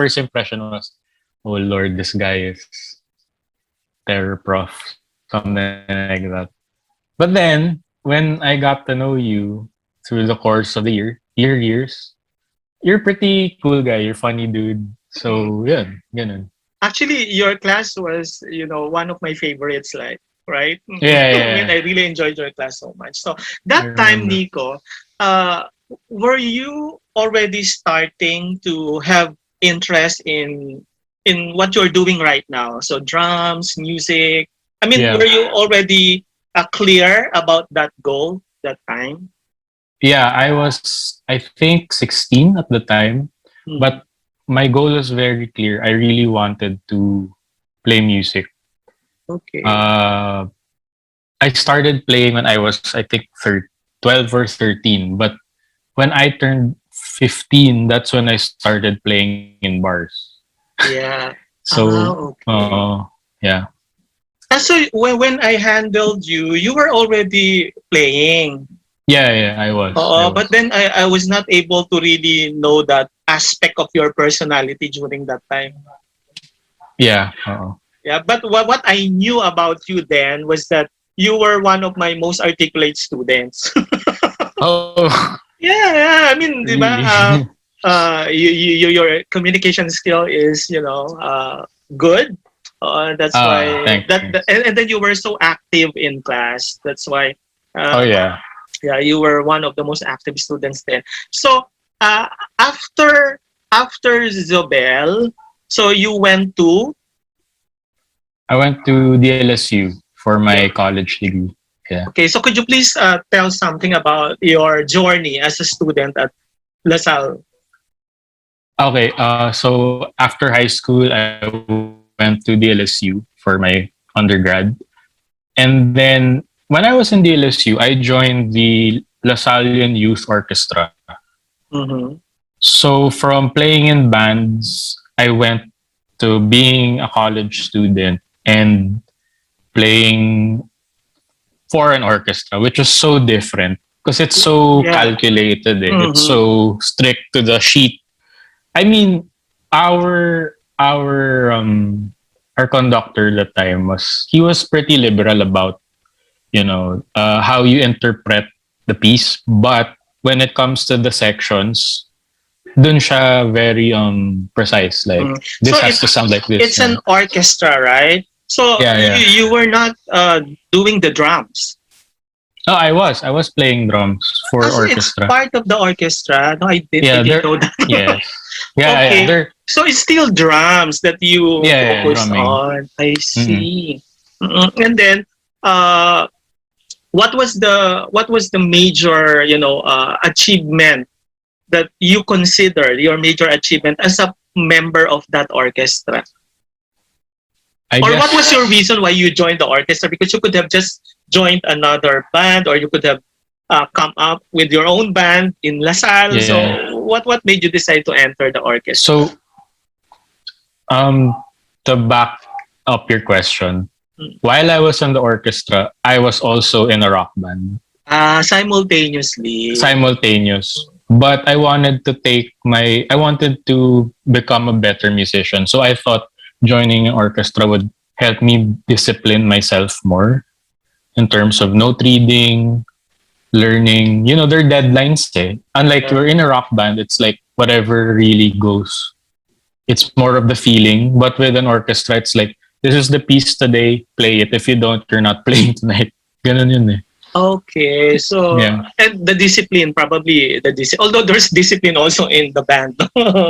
first impression was, oh Lord, this guy is terror prof, something like that. But then when I got to know you through the course of the years, you're pretty cool guy. You're funny dude. So yeah, ganun. Actually, your class was, one of my favorites, like, right? Yeah, I mean, yeah. I really enjoyed your class so much. So I that time, remember. Nico, uh, were you already starting to have interest in what you're doing right now? So drums, music. I mean, Yeah. were you already clear about that goal that time? Yeah, I was, I think, 16 at the time, Hmm. but my goal was very clear. I really wanted to play music. Okay. Uh, I started playing when I was, I think, 12 or 13. But when I turned 15, that's when I started playing in bars. Yeah. So, Okay. yeah. So when I handled you, you were already playing. Yeah, yeah, I was. I But was. then I was not able to really know that aspect of your personality during that time. Yeah. Yeah, but what I knew about you then was that you were one of my most articulate students. Oh, Yeah, yeah. I mean, di ba, really? your communication skill is, good. That's why Thanks. and then you were so active in class. That's why, Oh, uh, yeah. yeah, you were one of the most active students then. So uh, after Zobel, so you went to I went to DLSU for my yeah. college degree. Yeah. Okay, so could you please tell something about your journey as a student at LaSalle? Okay. So after high school, I went to DLSU for my undergrad. And then when I was in DLSU, I joined the Lasallian Youth Orchestra. Mm-hmm. So from playing in bands, I went to being a college student and playing for an orchestra, which was so different because it's so Yeah. calculated. It's Mm-hmm. so strict to the sheet. I mean, our conductor that time was he was pretty liberal about how you interpret the piece, but when it comes to the sections, dun siya very precise. Like Mm. So this has to sound like this. it's an orchestra, right? So Yeah, yeah. you were not doing the drums. No, I was playing drums for So it's orchestra. part of the orchestra. No, I Yeah, didn't there. know that. Yes. Yeah, yeah. Okay. There. So it's still drums that you Yeah, focus drumming. on. I Mm-mm. see. And then uh what was the major, achievement that you consider your major achievement as a member of that orchestra? I Or what was guess. your reason why you joined the orchestra? Because you could have just joined another band, or you could have come up with your own band in LaSalle. Yeah. So what made you decide to enter the orchestra? So um, to back up your question, Mm. while I was in the orchestra, I was also in a rock band, Simultaneously. simultaneous. But I wanted to become a better musician. So I thought joining an orchestra would help me discipline myself more in terms of note reading, learning. Their deadlines. Unlike Yeah. we're in a rock band, it's like whatever really goes. It's more of the feeling. But with an orchestra, it's like, this is the piece today, play it. If you don't, you're not playing tonight. Ganun yun eh. Okay, so Yeah. and the discipline, probably the discipline. Although there's discipline also in the band,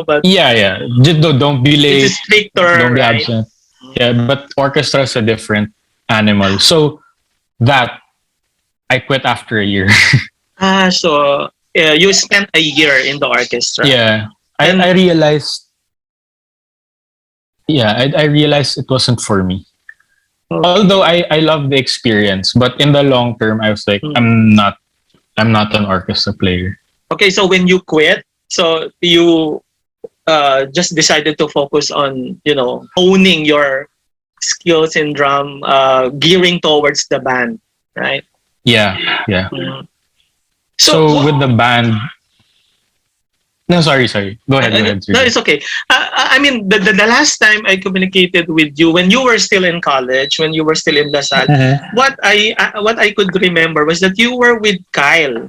but Yeah, yeah. Just don't be it's late. stricter, Don't be right? absent. Yeah, but orchestra is a different animal. So that I quit after a year. So you spent a year in the orchestra, Yeah. I and realized I realized it wasn't for me. Although okay, I love the experience, but in the long term I was like, mm. I'm not an orchestra player. Okay. So when you quit, so you just decided to focus on honing your skills in drum, gearing towards the band, right? Yeah, yeah. Mm. So So with the band, No, sorry. Go ahead, No, Sergio. it's okay. I mean, the last time I communicated with you when you were still in college, when you were still in Lasal, what I could remember was that you were with Kyle.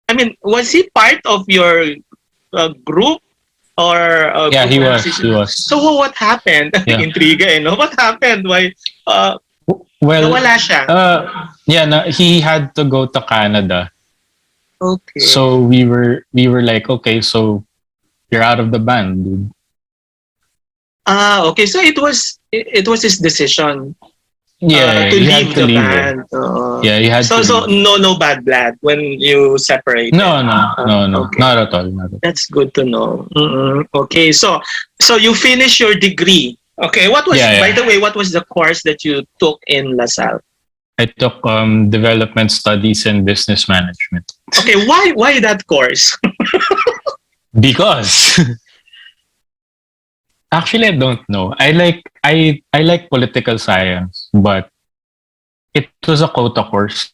I mean, was he part of your group or Yeah, group he was. composition? He was. So what happened? Yeah. Intriga, no? What happened? Why Well, nawala siya? yeah, no, he had to go to Canada. Okay. So we were like, okay, so you're out of the band, dude. Okay. So it was his decision Yeah, to he had leave to the leave. Eh. band. Yeah, he had So to leave. no bad blood when you separated. No, Okay. not at all, not at all. That's good to know. Okay, so you finished your degree. Okay, by Yeah. the way, what was the course that you took in LaSalle? I took development studies and business management Okay, why that course? because actually I don't know. I like political science, but it was a quota course,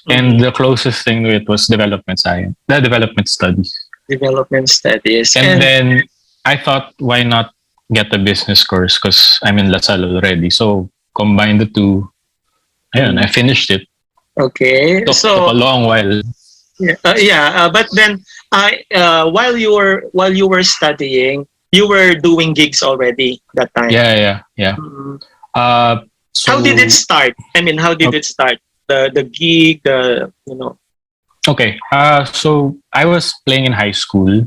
and the closest thing to it was development science, the development studies. Development studies. And then I thought, why not get a business course? Because I'm in LaSalle already. So combine the two. Ayun, I finished it. Okay, Took a long while. but then while you were studying, you were doing gigs already that time. Yeah. Mhm. So How did it start? I mean, how did it start? The gig, okay. So I was playing in high school.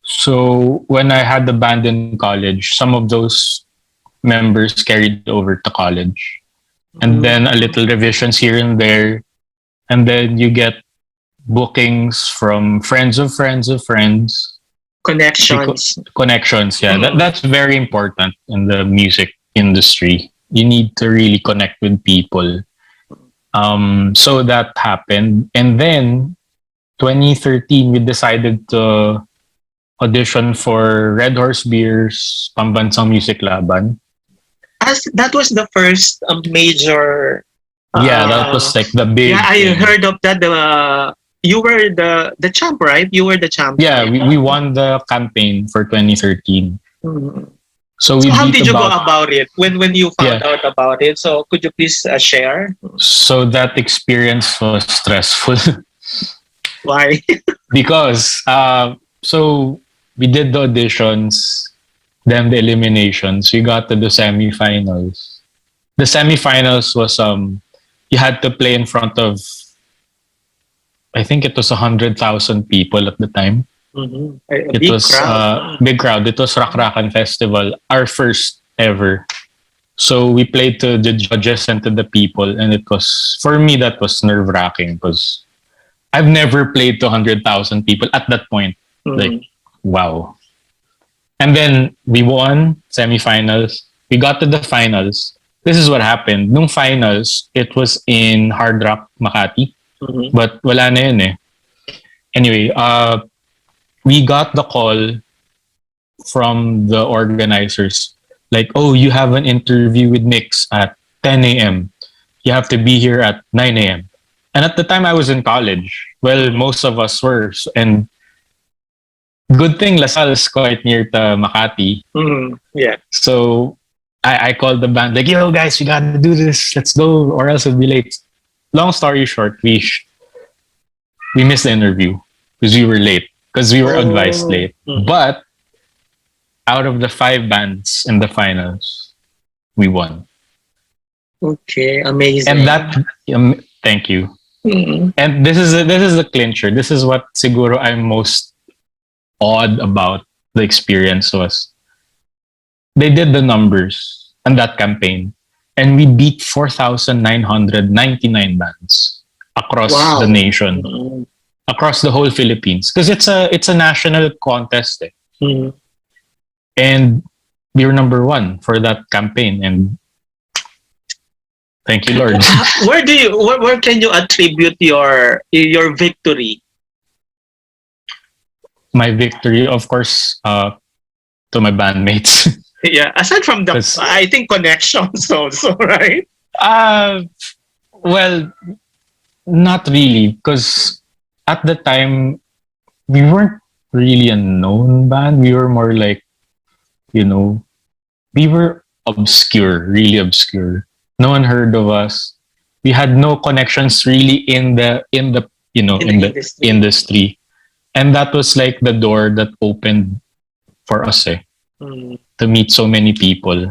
So when I had the band in college, some of those members carried over to college, and then a little revisions here and there, and then you get bookings from friends of friends of friends. connections. Connections, yeah, that's very important in the music industry. You need to really connect with people. So that happened, and then 2013 we decided to audition for Red Horse Beer's Pambansang Music Laban. As that was the first major. Yeah, that was like the big. Yeah, I thing. heard of that. You were the champ, right? You were the champ. Yeah, we won the campaign for 2013. Mhm. So So we how beat did you go about it when you found out about it? So could you please share? So that experience was stressful Why? because so we did the auditions, then the eliminations. We got to the semifinals. The semifinals was you had to play in front of, I think it was 100,000 people at the time. A It big was crowd. big crowd. It was Rakrakan Festival, our first ever. So we played to the judges and to the people, and it was, for me, that was nerve wracking because I've never played to 100,000 people at that point. Like, wow. And then we won semifinals. We got to the finals. This is what happened. Nung finals, it was in Hard Rock, Makati. But wala na yun eh. Anyway, we got the call from the organizers. Like, oh, you have an interview with Nix at 10 a.m. You have to be here at 9 a.m. And at the time I was in college. Well, most of us were. And good thing LaSalle is quite near to Makati. Yeah. So I called the band, like, yo guys, we gotta do this. Let's go, or else it'll be late. Long story short, we missed the interview because we were late. Because we were advised late. But out of the 5 bands in the finals, we won. Okay, amazing. And that, thank you. And this is the clincher. This is what siguro I'm most awed about the experience was. They did the numbers on that campaign, and we beat 4,999 bands across the nation, across the whole Philippines, because it's a national contest, eh. And we were number 1 for that campaign, and thank you, Lord. Where can you attribute your victory? My victory, of course, to my bandmates. Yeah, aside from the, I think connections also, right? Well, not really, because at the time we weren't really a known band. We were more like, you know, we were obscure, really obscure. No one heard of us. We had no connections really in the In the in the industry. industry, and that was like the door that opened for us Mm. to meet so many people.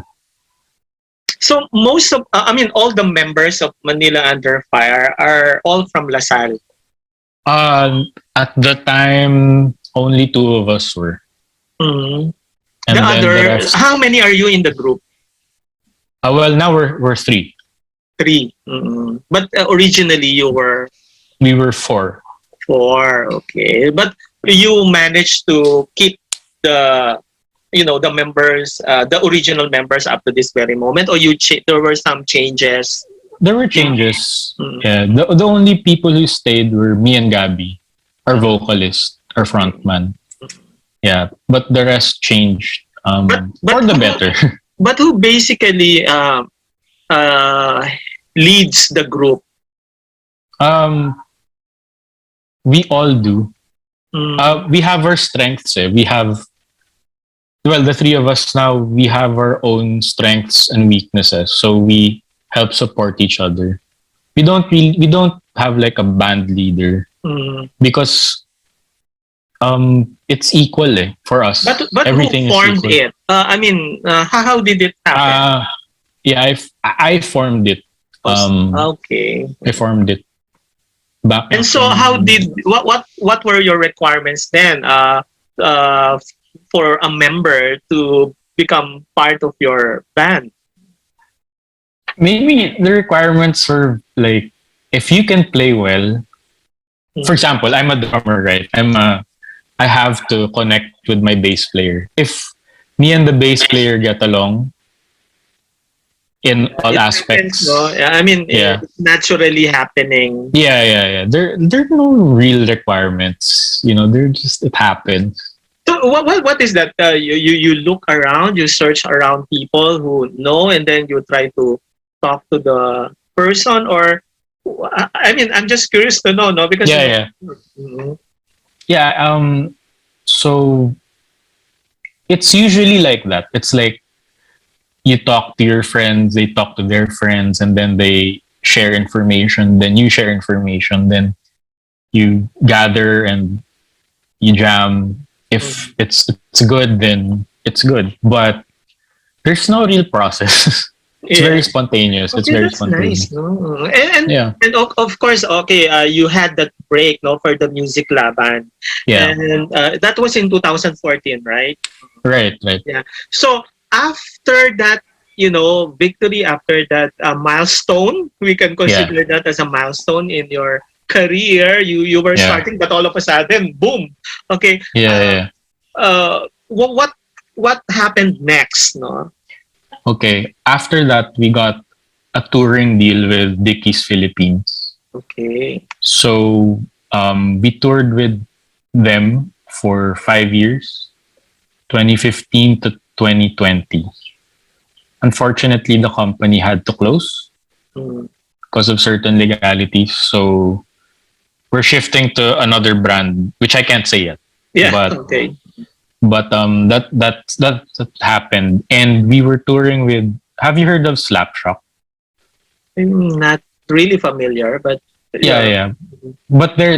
So most of, I mean, all the members of Manila Under Fire are all from LaSalle. At the time, only two of us were, Mm. The and then the other, rest. how many are you in the group? Well, now we're three. Three. Mm. But originally you were We were four. four. Okay, but you managed to keep the the members, the original members up to this very moment, or there were some changes. There were In, changes. mm, Yeah, the only people who stayed were me and Gabby, our vocalist, our frontman. Yeah, but the rest changed but for the better. but who basically uh, leads the group? um, we all do. Mm, We have our strengths. We have, well, the three of us now. We have our own strengths and weaknesses, so we help support each other. We don't have like a band leader mm. because it's equal for us. But who Everything is formed equal. it? I mean, how did it happen? Yeah, I formed it. Okay. I formed it back. And so, how did what were your requirements then? Uh, for a member to become part of your band. Maybe the requirements are like, if you can play well. For example, I'm a drummer, right? I have to connect with my bass player. If me and the bass player get along in all It aspects, happens, no? I mean, yeah, it's naturally happening. yeah. There are no real requirements. They're just, it happens. So what is that? You look around, you search around people who know, and then you try to talk to the person, or I mean, I'm just curious to know, no, because Yeah. Mhm. Yeah. So it's usually like that. It's like you talk to your friends, they talk to their friends, and then they share information. Then you share information. Then you gather and you jam. If it's good, then it's good. But there's no real process. It's Yeah. very spontaneous. It's Okay, very that's nice. spontaneous. No? And Yeah. of course, okay, you had that break, no, for the music laban, Yeah. and that was in 2014, right? Right. Yeah. So after that, victory, after that milestone, we can consider that as a milestone in your career. You were Yeah. starting, but all of a sudden, boom. Okay. Yeah. What happened next? No. Okay. After that, we got a touring deal with Dickies Philippines. Okay. So we toured with them for 5 years, 2015 to 2020. Unfortunately, the company had to close Mm. because of certain legalities. So we're shifting to another brand, which I can't say yet. Yeah. But Okay. that happened, and we were touring with. Have you heard of Slapshot? I'm not really familiar, but Yeah. But they're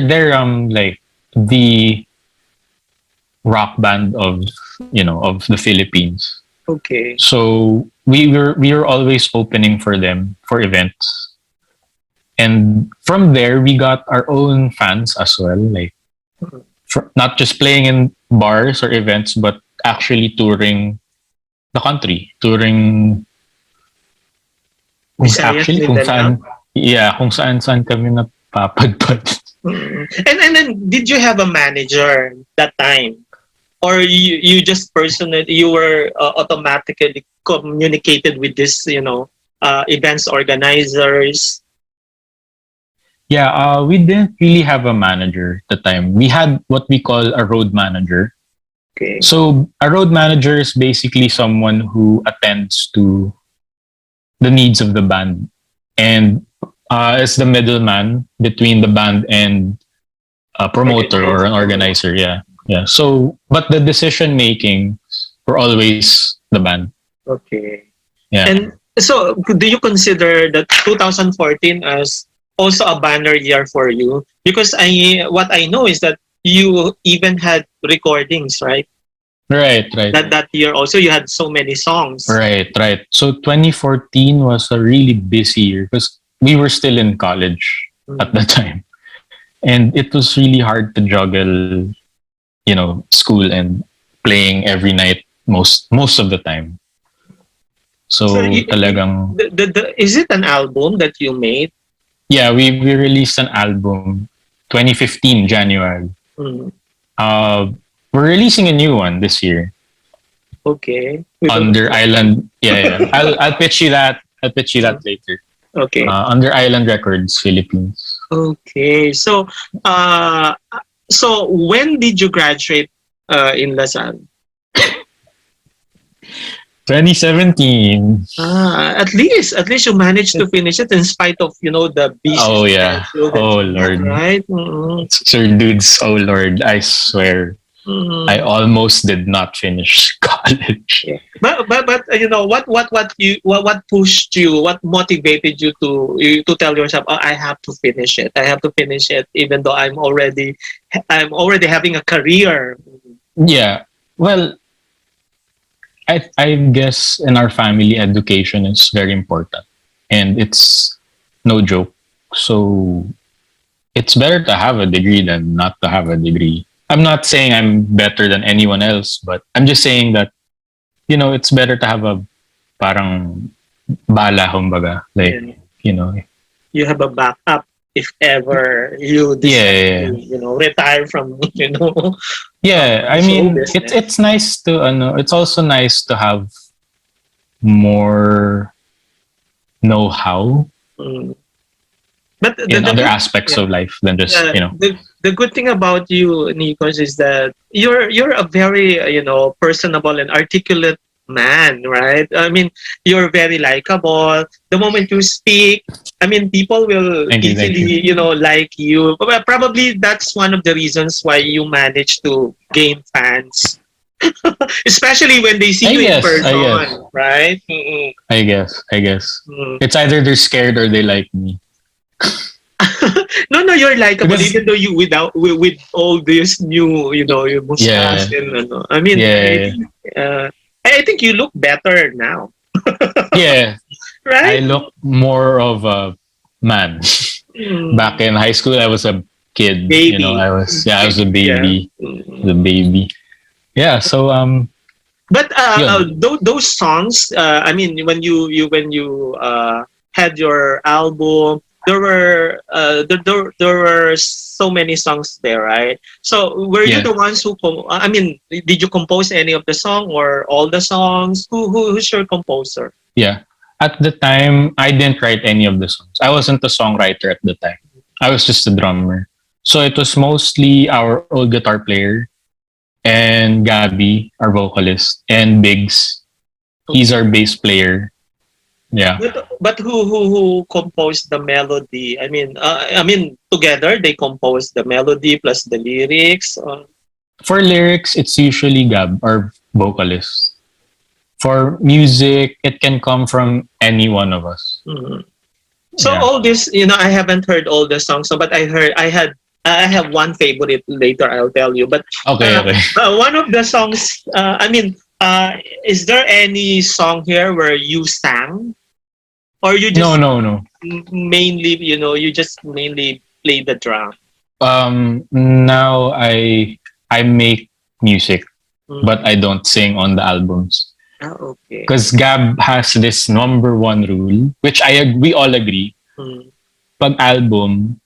like the rock band of the Philippines. Okay. So we were always opening for them for events, and from there we got our own fans as well. Like, not just playing in bars or events, but actually touring the country, touring Visayas, kung saan kami napapadpad. And then did you have a manager that time, or you just personally you were automatically communicated with this events organizers? Yeah, we didn't really have a manager at the time. We had what we call a road manager. Okay. So a road manager is basically someone who attends to the needs of the band and is the middleman between the band and a promoter or an organizer. Yeah. Yeah. So, but the decision making were always the band. Okay. Yeah. And so, do you consider that 2014 as also a banner year for you? Because what I know is that you even had recordings, right? Right. Right. That year also you had so many songs. Right. Right. So 2014 was a really busy year because we were still in college at the Mm. time, and it was really hard to juggle, school and playing every night most of the time. So, So talagang is it an album that you made? yeah, we released an album 2015 January. Mm. Uh, we're releasing a new one this year Okay. We don't. under Island. Yeah, yeah. I'll pitch you that. I'll pitch you that later. Okay. Under Island Records, Philippines. Okay. Uh, so when did you graduate in Lasalle? 2017. At least you managed to finish it in spite of the busy Oh yeah. schedule that Oh you had, Lord. right? Mm-hmm. Sir dudes, oh Lord, I swear. I Mm-hmm. almost did not finish college. Yeah. But what pushed you? What motivated you to tell yourself, oh, I have to finish it. I have to finish it, even though I'm already having a career. Yeah. Well, I guess in our family, education is very important, and it's no joke. So it's better to have a degree than not to have a degree. I'm not saying I'm better than anyone else, but I'm just saying that it's better to have a parang bala, kumbaga, like Yeah. you know, You have a backup if ever you yeah, decide yeah, to retire from yeah. I show mean, it's business. it's nice to it's also nice to have more know-how Mm. But the, in the other good aspects yeah, of life than just yeah, the good thing about you, Nikos, is that you're a very personable and articulate man, right? I mean, you're very likable. The moment you speak, I mean, people will thank you. easily like you. But probably that's one of the reasons why you manage to gain fans, especially when they see I you in guess, I guess, person, right? Mm-mm. I guess. Mm. It's either they're scared or they like me. No, no, you're likable Because even though you with all this new, your mustache yeah, and I mean, yeah, I think you look better now, yeah. I right? look more of a man. Back Mm, in high school, I was a kid. baby, I was a yeah. baby, the Mm. baby. Yeah. So But yun. those songs, I mean, when you had your album, there were so many songs there, right? So were you Yeah, the ones who I mean, did you compose any of the song or all the songs? Who's your composer? yeah. At the time, I didn't write any of the songs. I wasn't a songwriter at the time. I was just a drummer. So it was mostly our old guitar player and Gabby, our vocalist, and Biggs. He's our bass player. Yeah. But who composed the melody? I mean together they composed the melody plus the lyrics. For lyrics, it's usually Gab, our vocalist. For music, it can come from any one of us. Mhm. So Yeah. all this, I haven't heard all the songs, so but I have one favorite later. I'll tell you. But Okay, uh, okay. one of the songs. Is there any song here where you sang, or you No, just no, no. mainly, you just mainly play the drum? Now I make music, but Mm. I don't sing on the albums. Ah, okay. Because Gab has this number one rule, which we all agree. Mm. Pag album,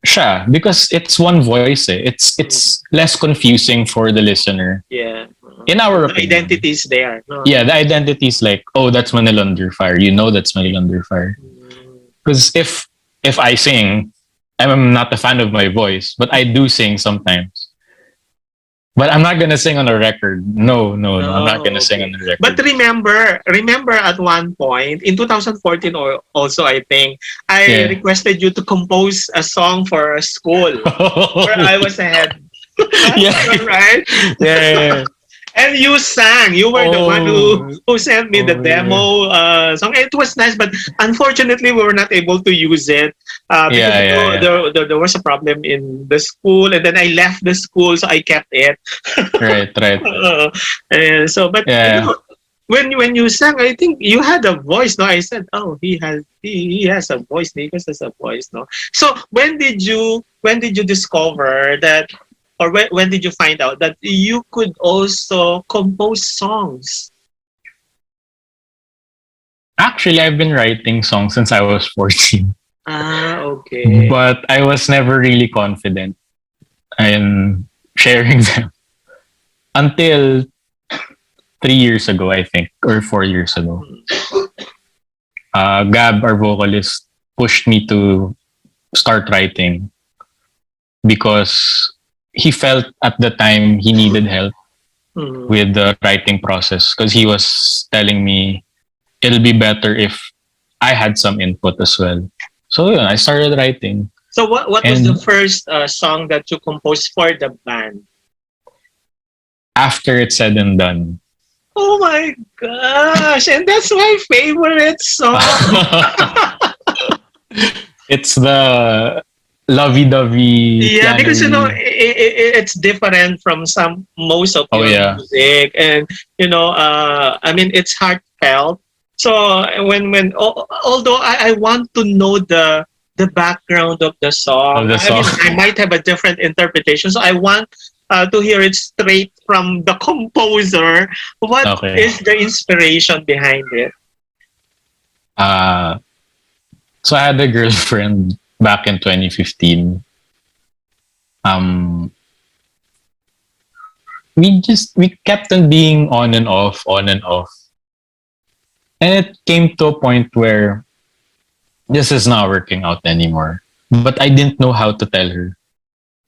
siya. Because it's one voice eh. Mm. It's less confusing for the listener. Yeah. In our The opinion. identity is there. No? Yeah, the identity is like, oh, that's Manila Under Fire. You know that's Manila Under Fire. Mm. Because if I sing, I'm not a fan of my voice, but I do sing sometimes. But I'm not gonna sing on a record. No, no, no. I'm not gonna Oh, sing okay. on a But record. remember at one point in 2014, or also I think I Yeah. requested you to compose a song for a school where I was a head Yeah. Right? Yeah. And you sang. You were the one Oh, who sent me the oh yeah. demo song. It was nice, but unfortunately, we were not able to use it because Yeah, yeah, yeah. there was a problem in the school, and then I left the school, so I kept it. Right, right. Uh, and so, but Yeah. when you sang, I think you had a voice. No, I said, oh, he has a voice. Nikos has a voice. No, so when did you discover that, or when did you find out that you could also compose songs? Actually, I've been writing songs since I was 14, Ah, okay. but I was never really confident in sharing them until 3 years ago, I think, or 4 years ago. Gab, our vocalist, pushed me to start writing because he felt at the time he needed help Mhm. with the writing process because he was telling me it'll be better if I had some input as well. So yeah, I started writing, So what was the and first song that you composed for the band? after it's said and done, Oh my gosh! And that's my favorite song. it's the lovey-dovey Yeah, because piano. it's different from some most of Oh your yeah, music, and I mean it's heartfelt. So although I want to know the background of the of song, the I song. mean I might have a different interpretation. So I want to hear it straight from the composer. What Okay. is the inspiration behind it? Uh, so I had a girlfriend back in 2015. Um, we kept on being on and off, and it came to a point where this is not working out anymore. But I didn't know how to tell her,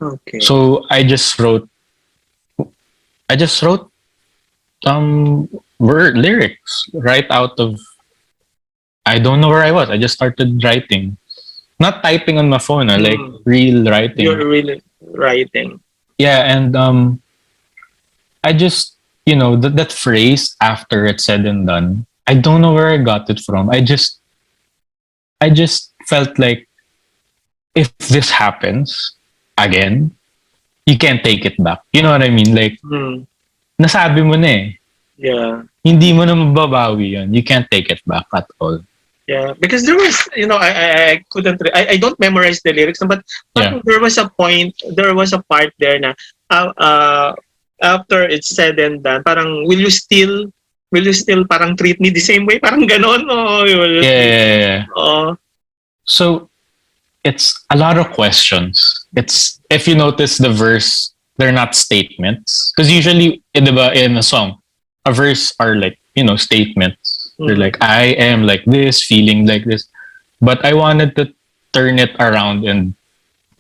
Okay. so I just wrote word lyrics right out of, I don't know where I was. I just started writing, not typing on my phone, like Mm, real writing. you're really writing. Yeah, and I just, that phrase after it's said and done, I don't know where I got it from. I just felt like if this happens again, you can't take it back. You know what I mean? Like, Mm, nasabi mo na eh. yeah. Hindi mo na mababawi yun. You can't take it back at all. Yeah, because there was, I couldn't, I don't memorize the lyrics, but Yeah. there was a part there na, uh, uh, after it's said and done, parang, will you still parang treat me the same way? Parang ganon, o, Yeah, yeah, yeah. oh, So, it's a lot of questions. It's, if you notice the verse, they're not statements. Because usually, in a song, a verse are like, statements. They're mm, like, I am like this, feeling like this. But I wanted to turn it around and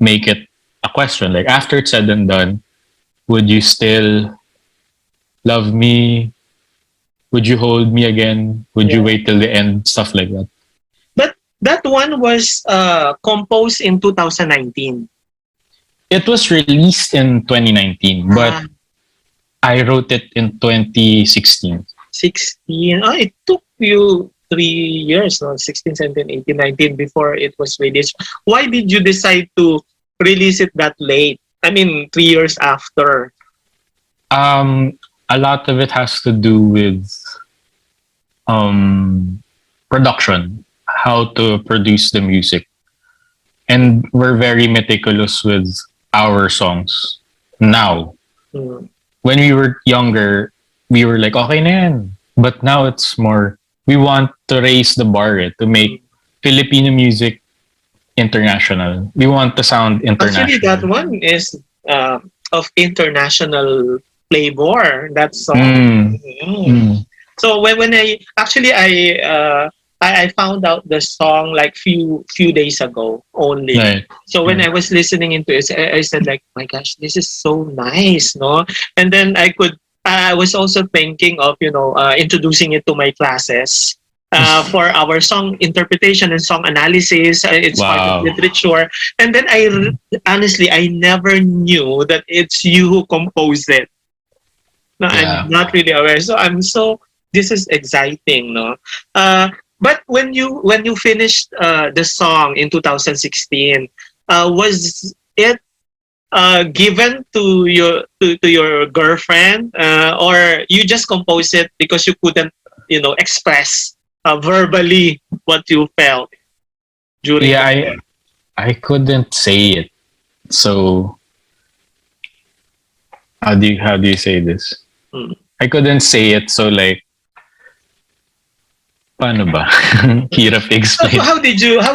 make it a question. Like, after it's said and done, would you still love me? Would you hold me again? Would you yeah. wait till the end? Stuff like that. But that one was composed in 2019. It was released in 2019, Ah, but I wrote it in 2016. 16. Oh, it took you 3 years, no? 16, 17, 18, 19 before it was released. Why did you decide to release it that late? I mean, 3 years after. Um, a lot of it has to do with production, how to produce the music, and we're very meticulous with our songs now. Mm. When we were younger, we were like, okay na yan. But now it's more, we want to raise the bar, to make Filipino music international. We want to sound Actually, that international. one is of international flavor, that song. Mm, Mm. mm, So when I actually I found out the song like few days ago only. right, So when right. I was listening into it, I said like, my gosh, this is so nice, no? And then I was also thinking of introducing it to my classes. for our song interpretation and song analysis. It's part of Wow. literature. And then honestly, I never knew that it's you who composed it. No, I'm Yeah. not really aware. So this is exciting, no? But when you finished the song in 2016, was it given to your girlfriend, or you just composed it because you couldn't, express verbally what you felt during Yeah, the I couldn't say it. So how do you say this? Mm. I couldn't say it, so like paano ba? Hirap So explain. how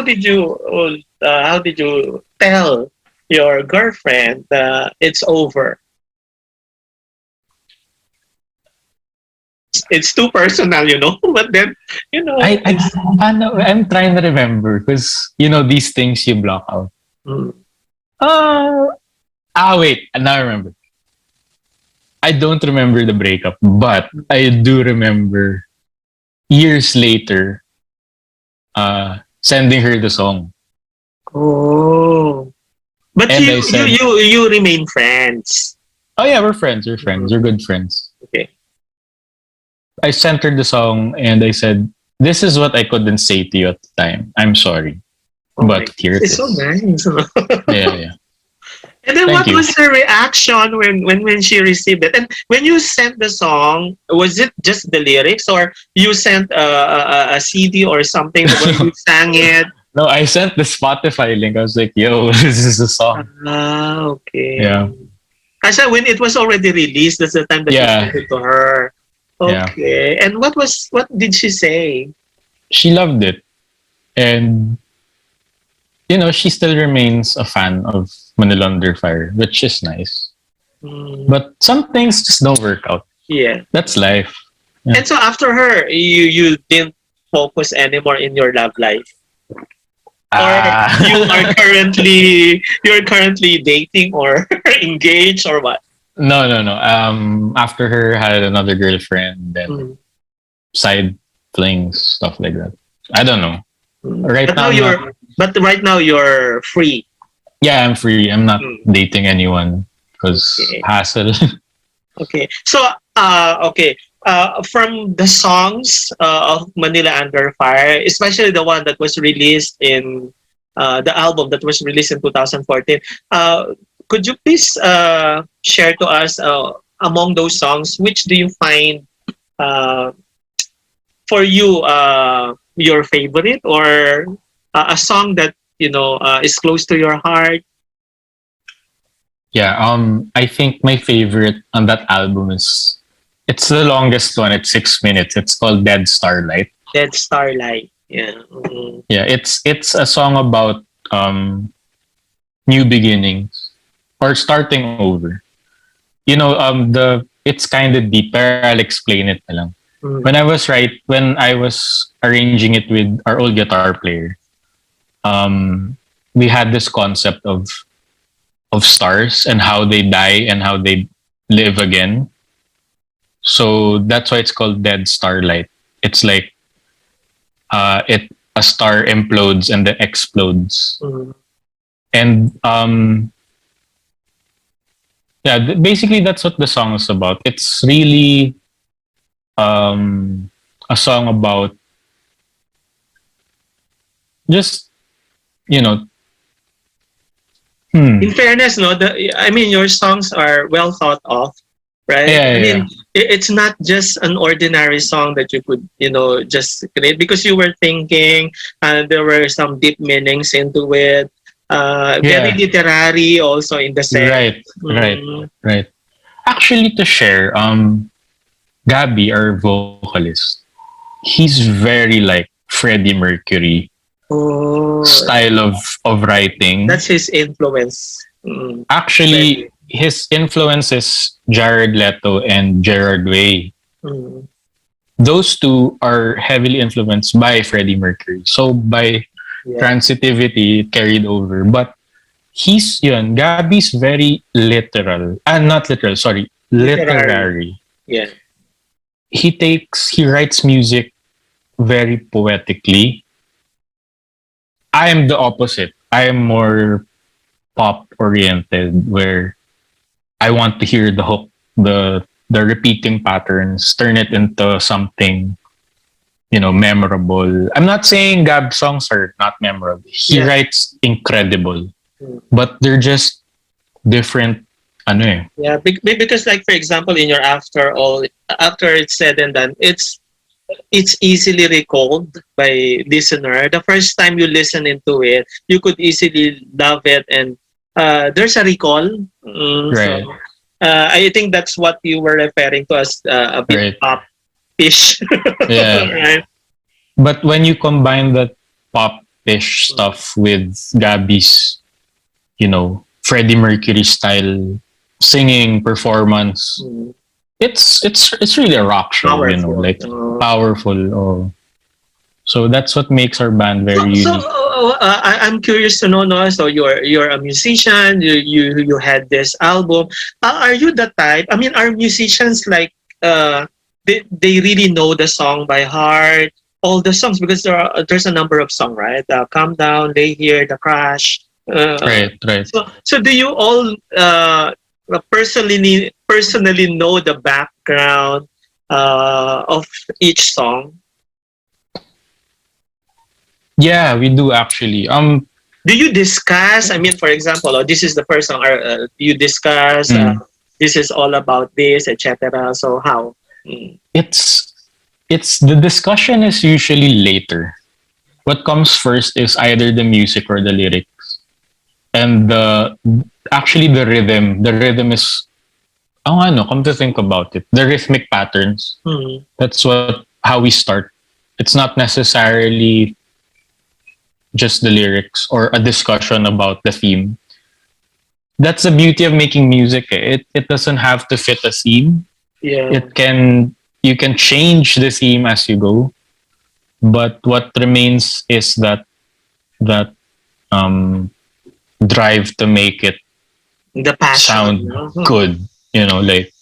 did you tell your girlfriend it's over? It's too personal, but then, I paano, I'm trying to remember because these things you block out. mm, Uh, wait, now I remember. I don't remember the breakup, but I do remember years later sending her the song. oh, but And you I you said, you you remain friends. "Oh yeah, we're friends. We're friends. We're Mhm. good friends." Okay. I sent her the song and I said, "This is what I couldn't say to you at the time. I'm sorry, Oh my, but here it it's so is." nice. Yeah, yeah. And then Thank what you. was her reaction when she received it? And when you sent the song, was it just the lyrics, or you sent a CD or something where you sang it? No, I sent the Spotify link. I was like, "Yo, this is the song." Ah, okay. Yeah, Kasi when it was already released, that's the time that you yeah, sent it to her. yeah. Okay. And what did she say? She loved it, and she still remains a fan of Manila Under Fire, which is nice. Mm, But some things just don't work out. yeah. That's life. Yeah. And so after her, you didn't focus anymore in your love life, or you are Ah. currently dating or engaged or what? No, no, no. After her had another girlfriend, then Mm, side flings, stuff like that. I don't know. mm. Right But now, now I'm not. you're free. Yeah, I'm free. I'm not Mm, dating anyone because okay. hassle. Okay. So, okay. From the songs of Manila Under Fire, especially the one that was released in the album that was released in 2014, could you please share to us among those songs, which do you find uh, for you your favorite, or a song that is close to your heart? Yeah. I think my favorite on that album is it's the longest one. It's 6 minutes. It's called Dead Starlight. Dead Starlight. Yeah. Mhm. Yeah. It's a song about new beginnings or starting over. The it's kind of deep, pero I'll explain it na lang. Mm. When I was arranging it with our old guitar player, we had this concept of stars and how they die and how they live again. So that's why it's called Dead Starlight. It's like it a star implodes and then explodes. Mm. And yeah, basically that's what the song is about. It's really a song about just you know In hmm fairness, no, I mean, your songs are well thought of, right? yeah, I yeah, mean, yeah. it's not just an ordinary song that you could, just create, because you were thinking, there were some deep meanings into it. Very Yeah, literary also in the sense. right, right, Mm, right. Actually, to share, Gabby, our vocalist, he's very like Freddie Mercury oh, style of writing. that's his influence. Mm, Actually, Freddie. his influence is Jared Leto and Gerard Way. Mm, Those two are heavily influenced by Freddie Mercury. So by yeah, transitivity, it carried over. But Gabby's very literal. Not literal, sorry, literary. literary. Yeah. He writes music very poetically. I am the opposite. I am more pop oriented, where I want to hear the hook, the repeating patterns, turn it into something, memorable. I'm not saying Gab songs are not memorable. He Yeah. writes incredible, Mm. but they're just different. Ano eh? Yeah, because like for example, in your after it's said and done, it's easily recalled by listener. The first time you listen into it, you could easily love it, and there's a recall. So Right, I think that's what you were referring to as a bit right. pop-ish, Yeah. right? But when you combine that pop-ish stuff with Gabby's, Freddie Mercury style singing performance, Mm. it's really a rock show, Powerful. like powerful. Oh. So that's what makes our band So, very unique. I'm curious to know, no? So you're a musician. You had this album. Are you the type? I mean, are musicians like they really know the song by heart, all the songs, because there's a number of songs, right? Calm down, Lay Here, The Crash. Right, right. So do you all personally know the background of each song? Yeah, we do actually. Do you discuss? I mean, for example, this is the first song. You discuss. mm, This is all about this, etc. So how? Mm. it's the discussion is usually later. What comes first is either the music or the lyrics, and the rhythm. The rhythm is, come to think about it, the rhythmic patterns. Mm. That's how we start. It's not necessarily just the lyrics or a discussion about the theme. That's the beauty of making music. It doesn't have to fit a theme. Yeah. You can change the theme as you go, but what remains is that um drive to make it The passion. sound Mhm. good. Like,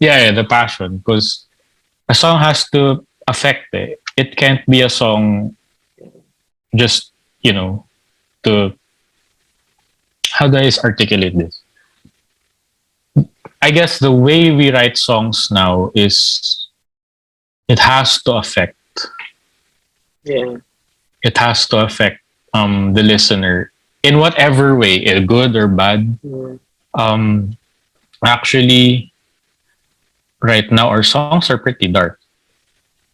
yeah, the passion, because a song has to affect it. It can't be a song just to, how do I articulate this? I guess the way we write songs now is it has to affect. Yeah. It has to affect the listener in whatever way, good or bad. Mm. Um, Actually, right now our songs are pretty dark.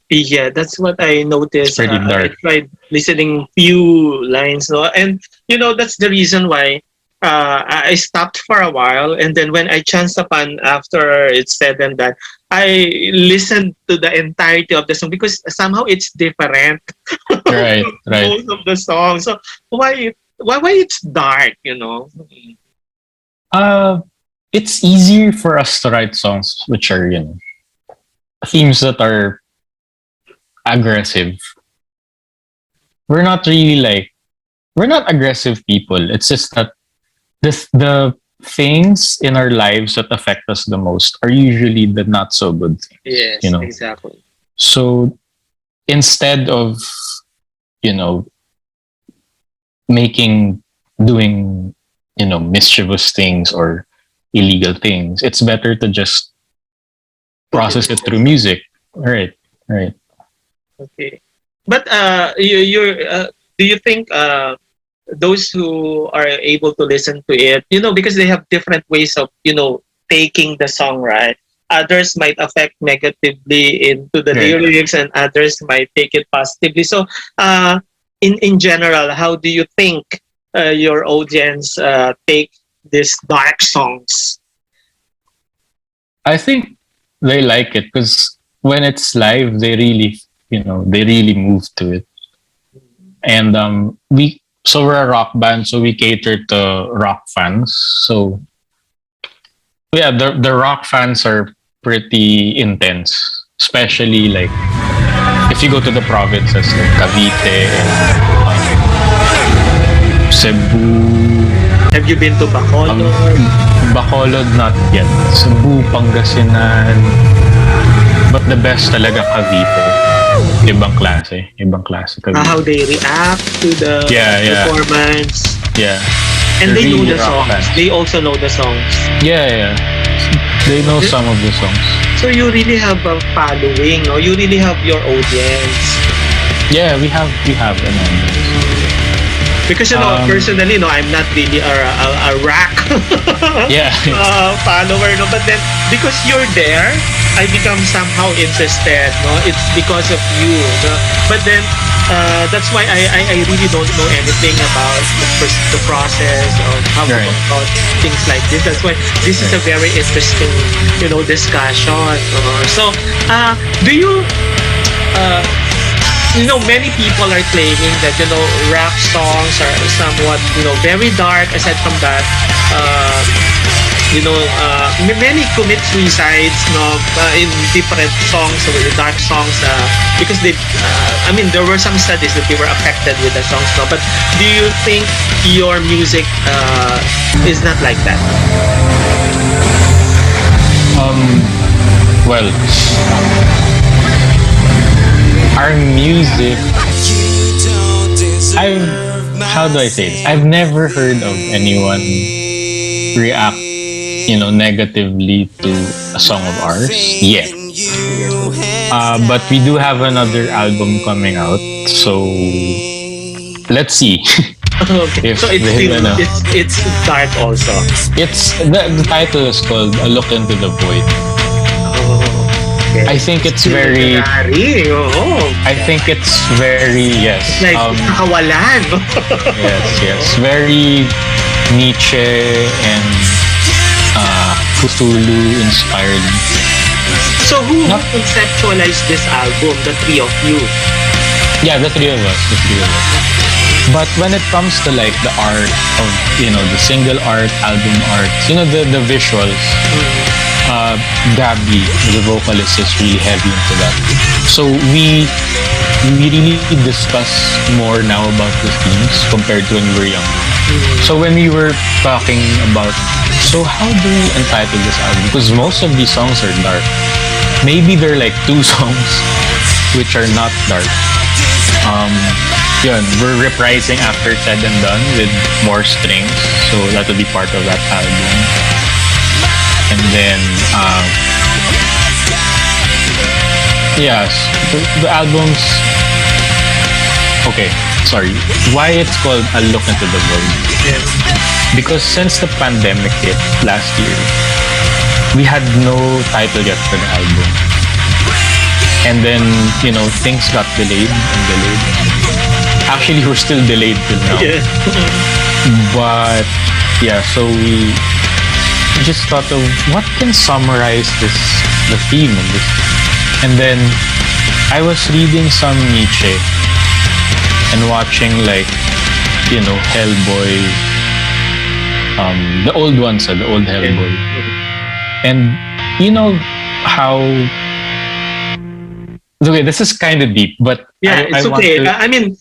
Yeah, that's what I It's noticed. pretty I dark. tried listening few lines, no, and that's the reason why I stopped for a while, and then when I chanced upon after it's said and that, I listened to the entirety of the song because somehow it's different Right, from right. most of the songs. So why it's dark, Uh, it's easier for us to write songs which are, themes that are aggressive. We're not really we're not aggressive people. It's just that the things in our lives that affect us the most are usually the not so good things. Yes, exactly. So instead of, you know, doing, mischievous things or illegal things, it's better to just process it through music. Right, right. Okay. But do you think those who are able to listen to it, because they have different ways of, taking the song, right? Others might affect negatively into the Right. lyrics, and others might take it positively. So, in general, how do you think your audience take these dark songs? I think they like it because when it's live, they really move to it. And we're a rock band, so we cater to rock fans. So yeah, the rock fans are pretty intense, especially like if you go to the provinces like Cavite and Cebu. Have you been to Bacolod? Bacolod, not yet. Cebu, Pangasinan. But the best talaga Cavite. ibang klase. Ibang klase How kagawin. they react to the Yeah. performance. Yeah. And They're they know really the rock songs. bands. They also know the songs. Yeah. They know some of the songs. So you really have a following, no? You really have your audience. Yeah, we have an audience. Because personally, I'm not really a rack Yeah. follower, no. But then because you're there, I become somehow interested, no. It's because of you, no? But then that's why I really don't know anything about the process of how to Right. go about things like this. That's why this is a very interesting, discussion. So, do you? Uh, many people are claiming that rap songs are somewhat very dark. Aside from that, many commit suicides, in different songs, so with the dark songs, because they. I mean, there were some studies that they were affected with the songs, no. But do you think your music is not like that? Well, our music. I've how do I say this? I've never heard of anyone react, negatively to a song of ours yet. But we do have another album coming out, so let's see. Okay, If so it's they, still it's dark also. it's the title is called "A Look Into the Void." Okay. I think it's very. Literary, oo. I think it's very yes. Like, nakawalan. Yes. Very Nietzsche and Cthulhu inspired. So who conceptualized this album? The three of you. Yeah, the three of us. But when it comes to like the art of the single art, album art, the visuals, Gabby, the vocalist, is really heavy into that. So we really discuss more now about the themes compared to when we were young. So when we were talking about, so how do we entitle this album? Because most of these songs are dark. Maybe there are like 2 songs which are not dark. We're reprising After Said and Done with more strings, so that will be part of that album. And then, yes, the albums. Okay, sorry. Why it's called "A Look Into the Void"? Yes. Because since the pandemic hit last year, we had no title yet for the album. And then, things got delayed and delayed. Actually, we're still delayed till now. Yeah. But, yeah, so we just thought of what can summarize the theme of this. And then, I was reading some Nietzsche and watching, like, Hellboy. The old ones, the old Hellboy. And you know how. Okay, this is kind of deep, but Yeah, it's want okay. to- I mean,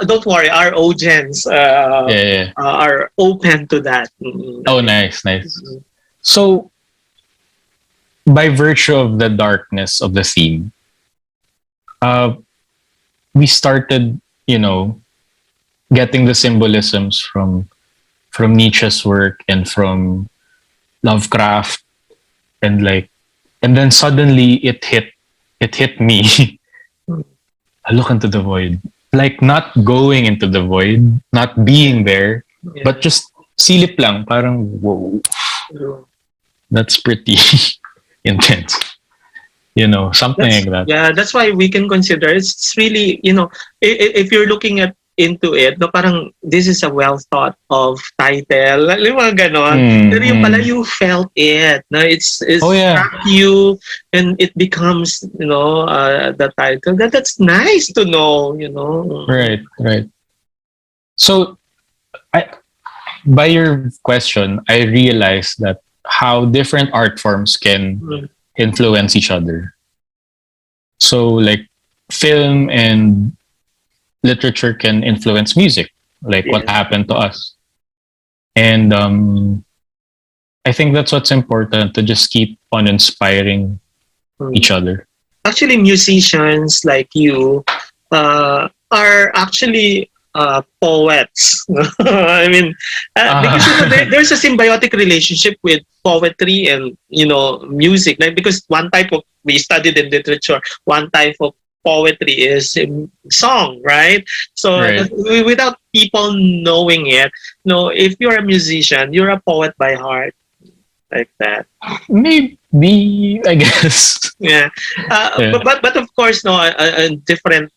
don't worry. Our audience yeah. are open to that. Oh, nice. So, by virtue of the darkness of the theme, we started, getting the symbolisms from Nietzsche's work and from Lovecraft, and then suddenly it hit me. I look into the void, like not going into the void, not being there, Yeah. but just silip lang, parang whoa. That's pretty intense. Something like that. Yeah, that's why we can consider it's really, if you're looking into it, no, parang this is a well thought of title, yung mga ganon. Pero yung pala you felt it, no, it's struck you, and it becomes, the title. That's nice to know, Right. So, by your question, I realized that how different art forms can influence each other. So, like, film and literature can influence music, like what happened to us. And I think that's what's important, to just keep on inspiring each other. actually musicians like you are actually poets. I mean, because there's a symbiotic relationship with poetry and music. Like because one type of we studied in literature, one type of poetry is song, right? So Right. without people knowing it, if you're a musician, you're a poet by heart, like that. Maybe, I guess. Yeah, Yeah. but of course, no, a different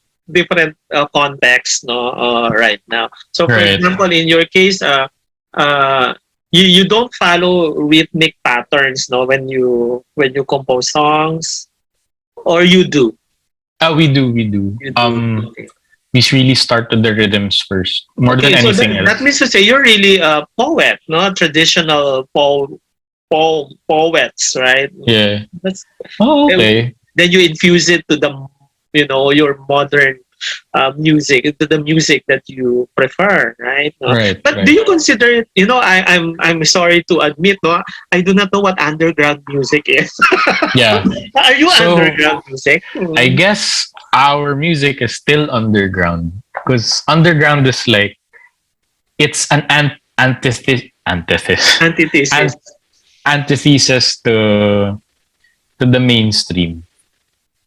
context, no, right now. So, for Right. example, in your case, uh, you don't follow rhythmic patterns, no, when you compose songs, or you do, We do, we do. you do. Okay. We really start with the rhythms first, more than Okay, so anything that else. means to say you're really a poet, no, traditional poets, right? Yeah. That's Oh, eh, okay. then you infuse it to the your modern music, to the music that you prefer, right? No? Right, But do right. you consider it, I'm sorry to admit, no, I do not know what underground music is. Yeah. Are you So underground music? I guess our music is still underground because underground is like it's an Antithesis. ant- antithesis to the mainstream.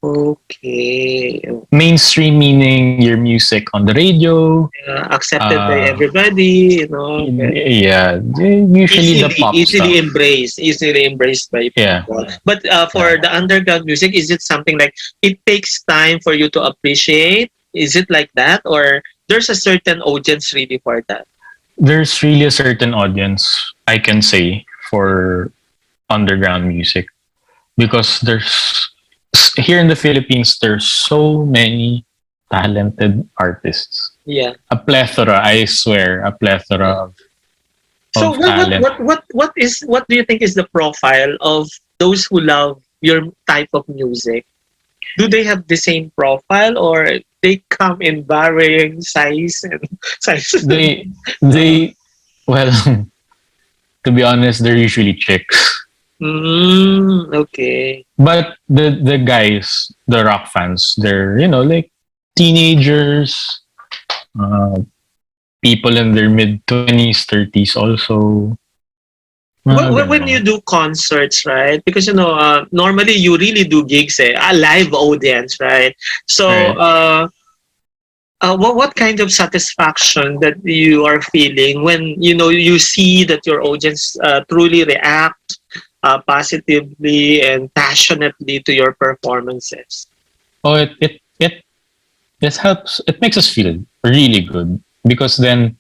Okay. Mainstream meaning your music on the radio. Accepted by Uh, everybody, okay. yeah, usually the pop stuff. Easily embraced by Yeah, people. But for yeah. the underground music, is it something like it takes time for you to appreciate? Is it like that, or there's a certain audience really for that? There's really a certain audience I can say for underground music because there's here in the Philippines there's so many talented artists. Yeah. A plethora, I swear, a Yeah. plethora So of talent. what do you think is the profile of those who love your type of music? Do they have the same profile, or they come in varying size and sizes? They Uh, they well to be honest, they're usually chicks. okay. But the guys, the rock fans, they're like teenagers, uh, people in their mid 20s, 30s also. When you Ganun. do concerts, right? Because normally you really do gigs, a live audience, right? So, Right. what kind of satisfaction that you are feeling when you see that your audience truly react positively and passionately to your performances? Oh, it helps. It makes us feel really good because then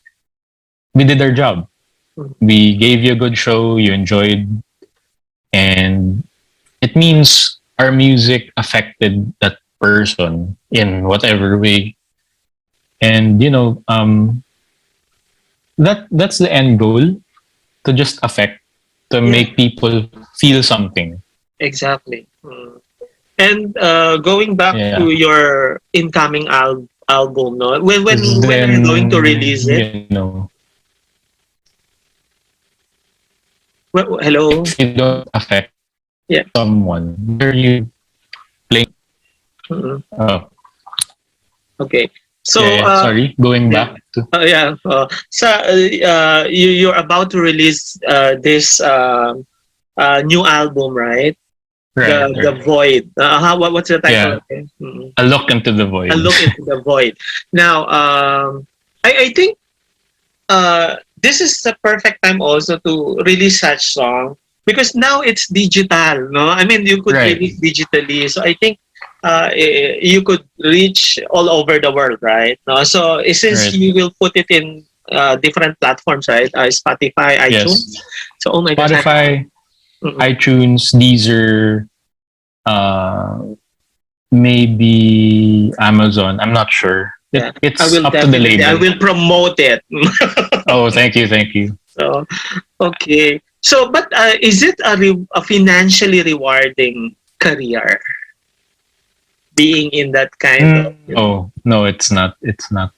we did our job. We gave you a good show. You enjoyed, and it means our music affected that person in whatever way. And that's the end goal, to just affect, to Yeah, make people feel something. exactly. And going back Yeah. to your incoming album, no, Because when are you going to then, release it? Hello. if you don't affect Yeah. someone, where are you playing? Mhm. Oh, Okay. yeah, So, yeah. Sorry, going yeah. back to Yeah. So, you're about to release this new album, right? right, The right. Void. What's the title Yeah, again? Mm-hmm. a look into the A void. Look into the Void. Now, I think this is the perfect time also to release such song because now it's digital. No, I mean you could Right, release digitally, so I think you could reach all over the world, right? No, so since right. you will put it in different platforms, right? Spotify, iTunes. Yes. So oh my gosh, Spotify, mm-mm. iTunes, Deezer, uh, maybe Amazon. I'm not sure. Yeah, I It's will up to the definitely. I label. will promote it. Oh, thank you, thank you. So okay. So, but is it a financially rewarding career? Being in that kind of No, no, it's not. It's not.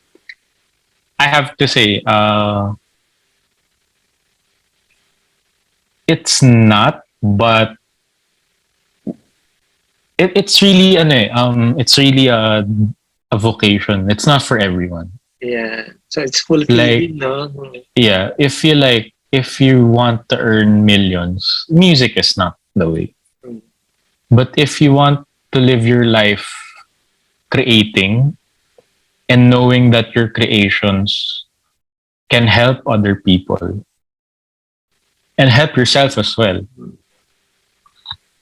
I have to say, it's not, but it's really it's really a vocation. It's not for everyone. Yeah. So it's Like fulfilling, no? yeah, if you want to earn millions, music is not the way. Mm. But if you want to live your life creating and knowing that your creations can help other people and help yourself as well,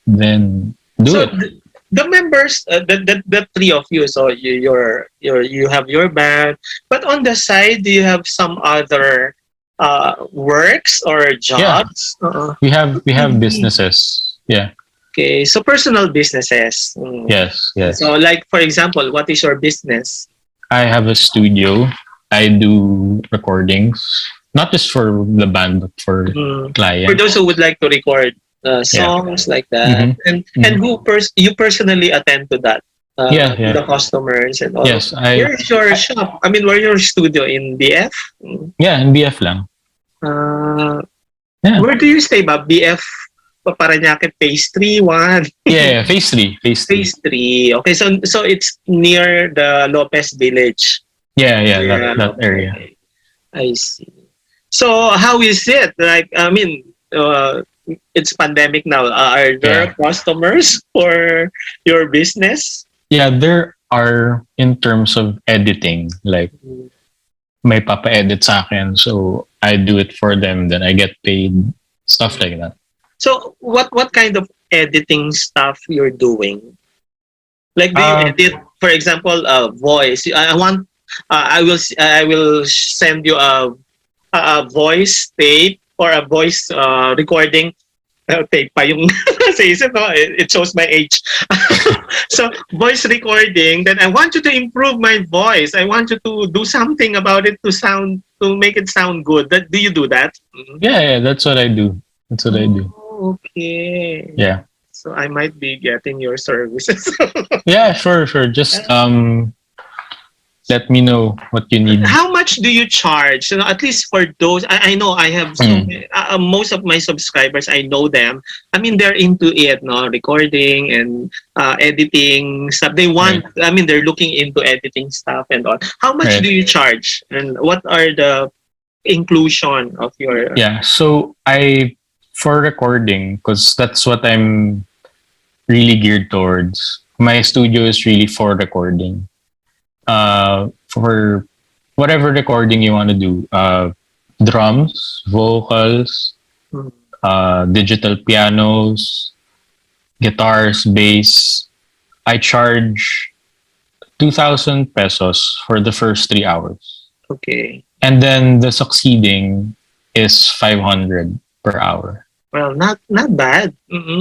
then do So it. the members, the three of you. So you have your band, but on the side, do you have some other works or Yeah, jobs? we have businesses. Yeah. Okay, so personal businesses. Yes, yes. So, like for example, what is your business? I have a studio. I do recordings, not just for the band, but for For clients. those who would like to record Yeah. songs like that, hmm and who you personally attend to that, Yeah, to the yeah. customers and all. Yes, Where is your shop? I mean, where your studio in BF? yeah, in BF lang. Uh, Yeah. where do you stay, ba? BF Paranaque Phase 3, 1. Yeah, phase 3, phase 3. Phase 3. Okay, so it's near the Lopez Village. Yeah, yeah, Yeah, that area. okay. I see. So how is it? Like, I mean, it's pandemic now. Are there Yeah. customers for your business? Yeah, there are in terms of editing, like may papa-edit sa akin, so I do it for them, then I get paid, stuff like that. So what kind of editing stuff you're doing? Like, do you Uh, edit, for example, voice? I want, I will send you a voice tape or a voice recording. Tape pa yung sa isip, no? It shows my age. So, voice recording, then I want you to improve my voice. I want you to do something about it to make it sound good. Do you do that? Mhm. yeah, that's what I do. That's what I do. Oh, okay. Yeah. So I might be getting your services. Yeah, sure. Just let me know what you need. How much do you charge? You know, at least for those, I know I have most of my subscribers. I know them. I mean, they're into it, no, recording and editing stuff. They want. Right. I mean, they're looking into editing stuff and all. How much Right. do you charge? And what are the inclusion of your? Yeah. So I for recording, because that's what I'm really geared towards. My studio is really for recording. For whatever recording you want to do, drums, vocals, Mhm. digital pianos, guitars, bass. I charge 2,000 pesos for the first 3 hours. Okay. And then the succeeding is 500 per hour. Well, not bad.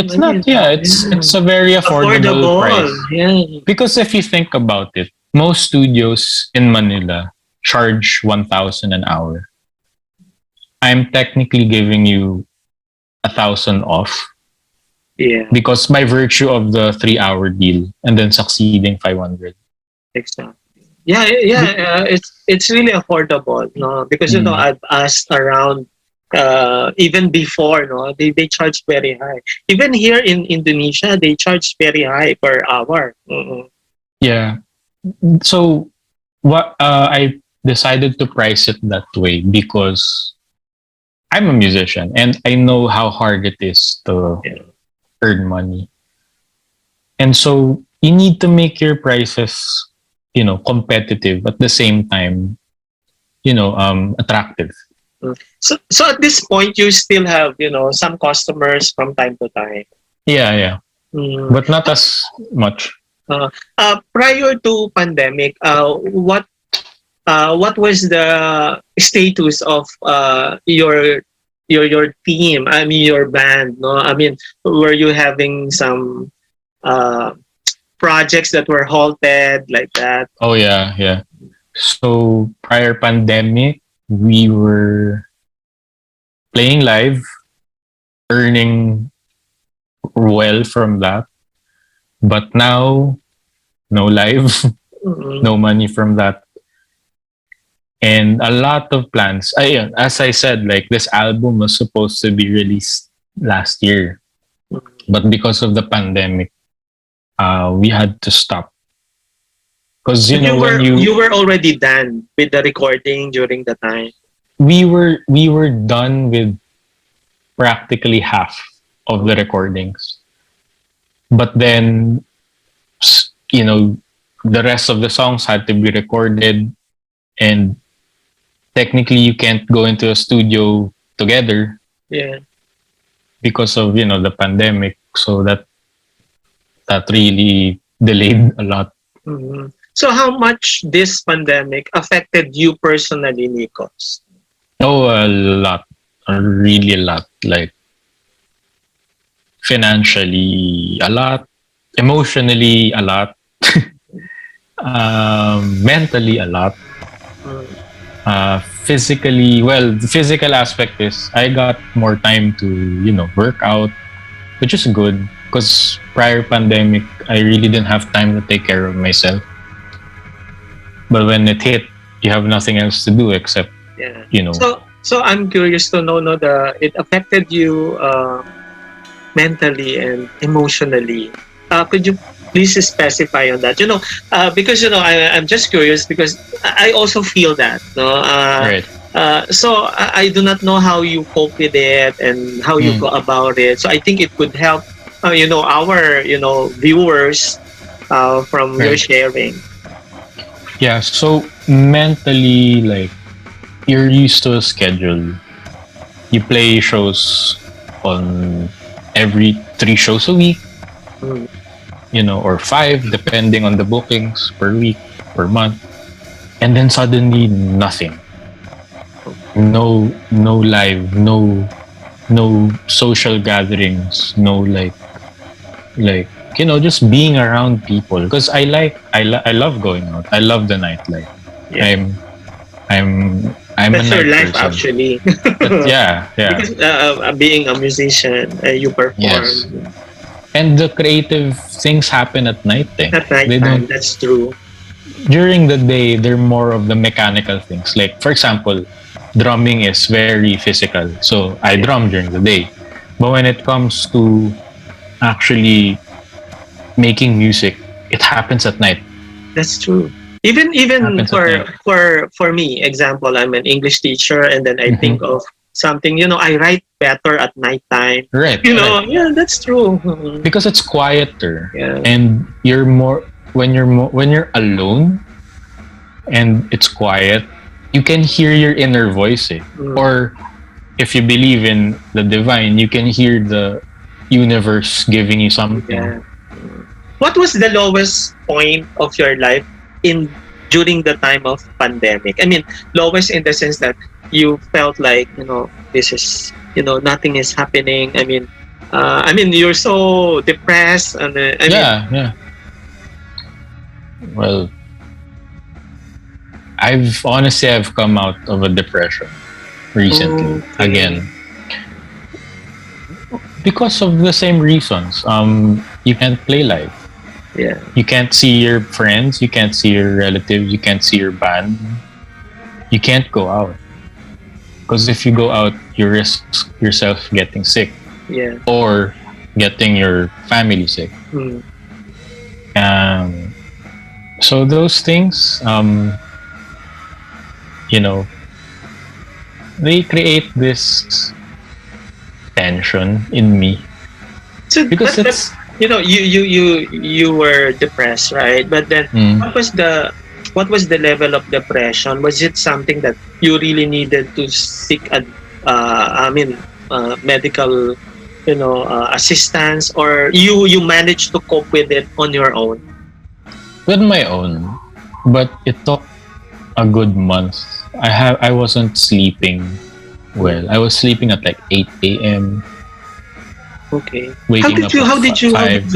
It's not, yeah, it's a very affordable price. Yeah. Because if you think about it, most studios in Manila charge 1,000 an hour. I'm technically giving you 1,000 off Yeah. because by virtue of the 3 hour deal and then succeeding 500. Exactly. Yeah. It's really affordable, no? Because you know I've asked around, even before, no, they charge very high. Even here in Indonesia, they charge very high per hour. Yeah. So what I decided to price it that way because I'm a musician and I know how hard it is to Yeah. earn money. And so you need to make your prices, competitive at the same time, attractive. So at this point, you still have some customers from time to time. Yeah. Mm. But not as much. Prior to pandemic, what was the status of your team? I mean, your band. No, I mean, were you having some projects that were halted like that? Oh yeah. So prior pandemic, we were playing live, earning well from that. But now, no live, Mm-hmm. no money from that. And a lot of plans. Ayun, as I said, like this album was supposed to be released last year. But because of the pandemic, we had to stop because But when you were already done with the recording during the time. we were done with practically half of the recordings, but then the rest of the songs had to be recorded, and technically you can't go into a studio together Yeah. because of the pandemic, so that really delayed a lot. Mhm. So how much this pandemic affected you personally, Nikos? Oh, a lot, really a lot. Like financially, a lot. Emotionally, a lot. Mentally, a lot. Mm. Physically, well, the physical aspect is I got more time to work out, which is good because prior pandemic I really didn't have time to take care of myself. But when it hit, you have nothing else to do except Yeah. you know So I'm curious to know, no, the it affected you mentally and emotionally. Could you please specify on that? Because I'm just curious because I also feel that. No, right. so I do not know how you cope with it and how you Mm, go about it. So I think it could help, our viewers from your right. sharing. Yeah. So mentally, like you're used to a schedule. You play shows on every 3 shows a week, Mm. or 5, depending on the bookings per week, per month. And then suddenly nothing. No live, no social gatherings, no like just being around people because I love going out. I love the nightlife. Yeah, I'm a that's your night life person. actually. But yeah. Because being a musician, you Yes. perform And the creative things happen at night. Eh. at They nighttime. don't That's true. during the day. They're more of the mechanical things. Like for example, drumming is very physical. So I Yeah, drum during the day. But when it comes to actually making music, it happens at night. that's true. Even Happens at night. for me, example, I'm an English teacher, and then I think Mm-hmm. of something. I write better at nighttime. Right, right. Yeah, that's true. Mhm. Because it's quieter, Yeah, and you're more when you're alone and it's quiet, you can hear your inner voice. Eh. mm, Or if you believe in the divine, you can hear the universe giving you something. yeah. What was the lowest point of your life in during the time of pandemic? I mean, lowest in the sense that you felt like this is nothing is happening. I mean you're so depressed, and Yeah. Well, I've come out of a depression recently okay, again because of the same reasons. You can't play live. yeah, You can't see your friends. You can't see your relatives. You can't see your band. You can't go out because if you go out, you risk yourself getting sick yeah. or getting your family sick. Mm. Um, so those things, you know, they create this tension in me So, because but it's you were depressed, right? But then, mm, what was the level of depression? Was it something that you really needed to seek medical, assistance, or you managed to cope with it on your own? with my own, but it took a good month. I wasn't sleeping well. I was sleeping at like 8 a.m. Okay. How waking did up you? at How did you? How did 5.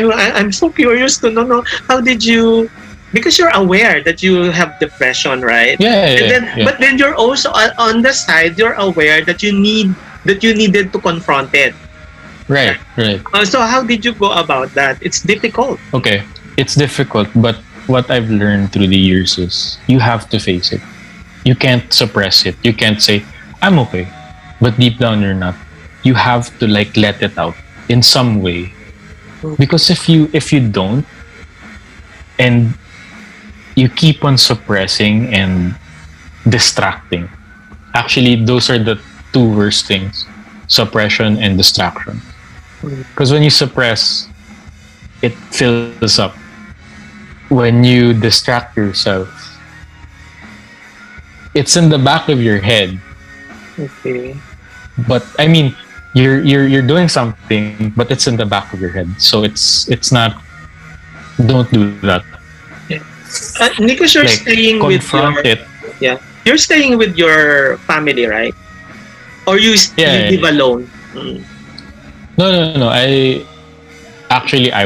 you? I'm so curious to know. How did you? Because you're aware that you have depression, right? And then, Yeah. but then you're also on the side. You're aware that you needed to confront it. Right. So how did you go about that? It's difficult. Okay. It's difficult, but what I've learned through the years is you have to face it. You can't suppress it. You can't say, I'm okay. But deep down, you're not. You have to like let it out in some way. Because if you don't, and you keep on suppressing and distracting, actually those are the two worst things: suppression and distraction. Because when you suppress, it fills up. When you distract yourself, it's in the back of your head. Okay. But I mean, you're doing something, but it's in the back of your head. So it's not. Don't do that. Yeah. Nikos, you're Like, staying with confront your it. yeah. You're staying with your family, right? Or you Yeah. live alone? Mm. No. I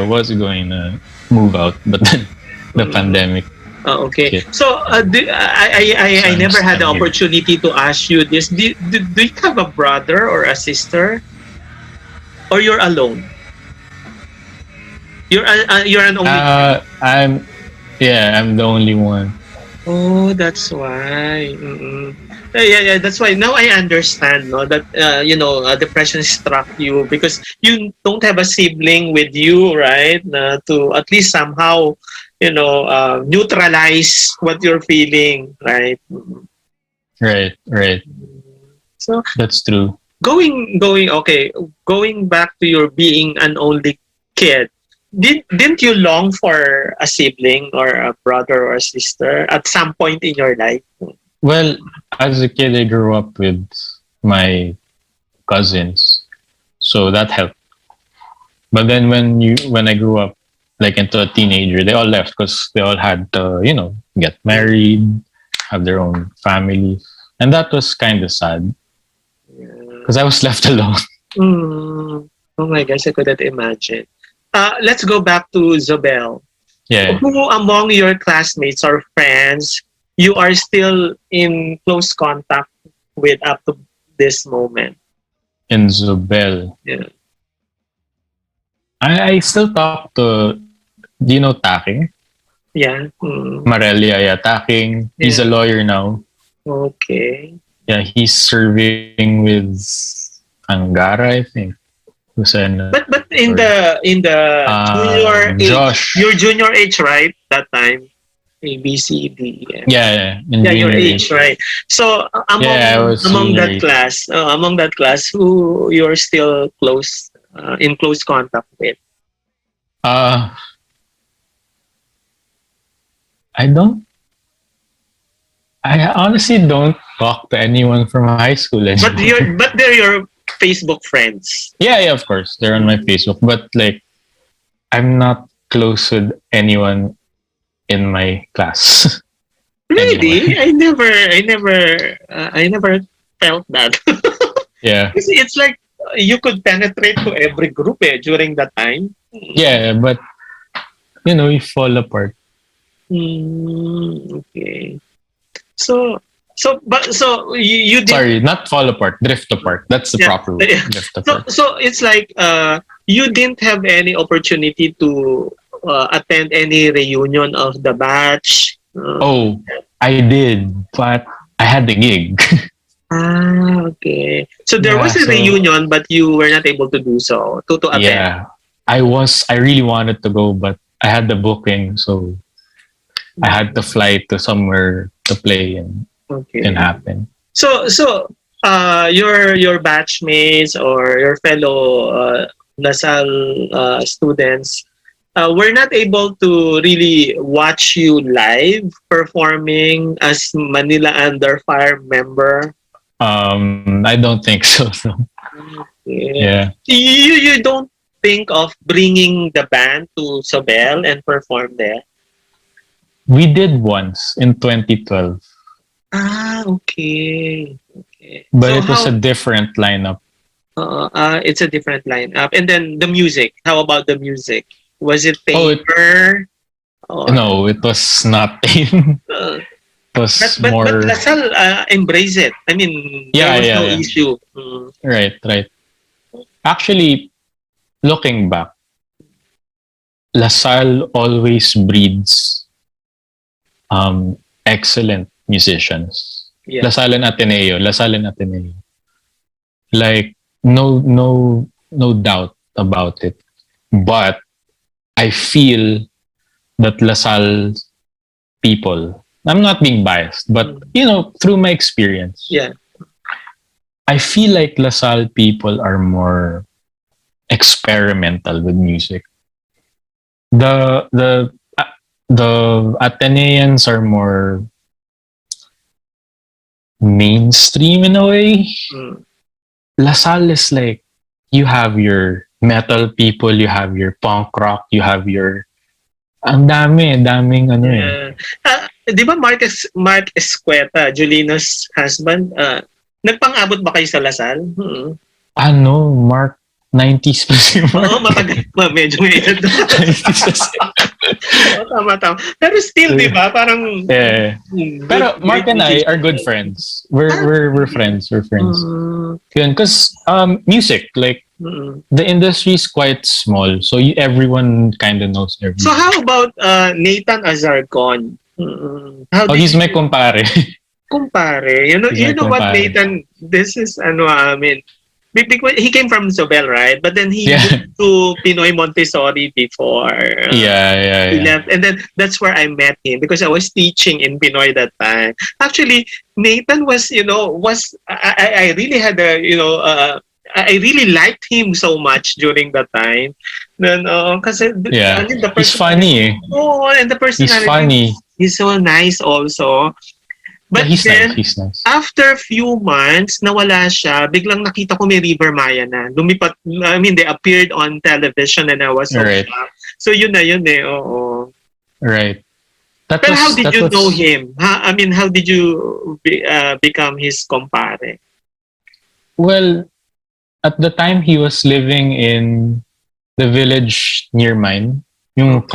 was going to move out, but then the Mm. pandemic Oh, okay. hit. So I So never had the I'm here. opportunity to ask you this. Do you have a brother or a sister, or you're alone? You're an only child. I'm I'm the only one. Oh, that's why. Mm-mm. Yeah. That's why now I understand. No, that depression struck you because you don't have a sibling with you, right? To at least somehow, neutralize what you're feeling, right? Mm-mm. Right. So That's true. going back to your being an only kid. Didn't you long for a sibling or a brother or a sister at some point in your life? Well, as a kid, I grew up with my cousins, so that helped. But then when I grew up, like into a teenager, they all left because they all had to, get married, have their own family, and that was kind of sad Yeah. because I was left alone. Mm. Oh my gosh, I couldn't imagine. Let's go back to Zobel. Yeah, Who among your classmates or friends you are still in close contact with up to this moment? in Zobel, Yeah. I still talk to. Do you know Taking? Yeah. Mm. Marelia, yeah, Taking. He's Yeah. a lawyer now. Okay. Yeah, he's serving with Angara, I think. Who's an But in the junior age, Josh. your junior age, right? That time, A B C D. Yeah, Yeah, in yeah, your junior age, age. right? So Yeah, I was senior age. among that class, who you're still in close contact with? Uh, I don't. I honestly don't talk to anyone from high school anymore. But they're your Facebook friends. Yeah, of course, they're on my Facebook, but like I'm not close with anyone in my class anymore. Really? I never felt that. Yeah, You see, it's like you could penetrate to every group during that time. yeah, but you fall apart. Okay. So so you did Sorry, not fall apart, drift apart. That's the yeah, proper word. yeah. Drift So apart. so it's like you didn't have any opportunity to attend any reunion of the batch. Oh, I did, but I had the gig. Okay. So there Yeah, was a so reunion, but you were not able to do so to attend. yeah, I really wanted to go, but I had the booking, so I had to fly to somewhere to play and can Okay. happen. Your batchmates or your fellow LaSalle students were not able to really watch you live performing as Manila Under Fire member. I don't think so. So Yeah. yeah, You don't think of bringing the band to Sobel and perform there? we did once in 2012, Okay. Okay. but So it was a how different lineup. it's a different lineup. And then the music. How about the music? Was it Oh, paper or no, it was not. It uh, was but more. Lasal embrace it. I mean, there was no Yeah. issue. Right. Actually, looking back, LaSalle always breeds excellent musicians. Yeah. LaSalle and Ateneo. Like no doubt about it. But I feel that LaSalle people, I'm not being biased, but through my experience, Yeah. I feel like LaSalle people are more experimental with music. The the the Ateneans are more mainstream in a way. Mm. LaSalle is like, you have your metal people, you have your punk rock, you have your ang daming ano eh. Yeah. Di ba Mark Escueta, Julino's husband, nagpang-abot ba kayo sa Lasal? Ano, Mark 90s pa si Mark. Oo, matagal. Medyo may edad. 90s pa si Tama. Pero still, di ba? Parang... Yeah. Pero Mark and I are good friends. We're friends. We're friends. Yun, because music, like, the industry is quite small, so everyone kind of knows everyone. So how about Nathan Azarcon? He's my kumpare. Kumpare. You know what, Nathan? This is I mean, because he came from Zobel, right? But then he moved to Pinoy Montessori before. He left, and then that's where I met him because I was teaching in Pinoy that time. Actually, Nathan was I really had I really liked him so much during that time. Then, kasi he's funny. Oh, and the personality. He's funny. He's so nice also. But he's then, nice. He's nice. After a few months, nawala siya. Biglang nakita ko may River Maya na. Lumipat, I mean, they appeared on television and I was so shocked. So yun eh, oo. Right. But how did you know him? I mean, how did you become his kumpare? Well, at the time he was living in the village near mine, yung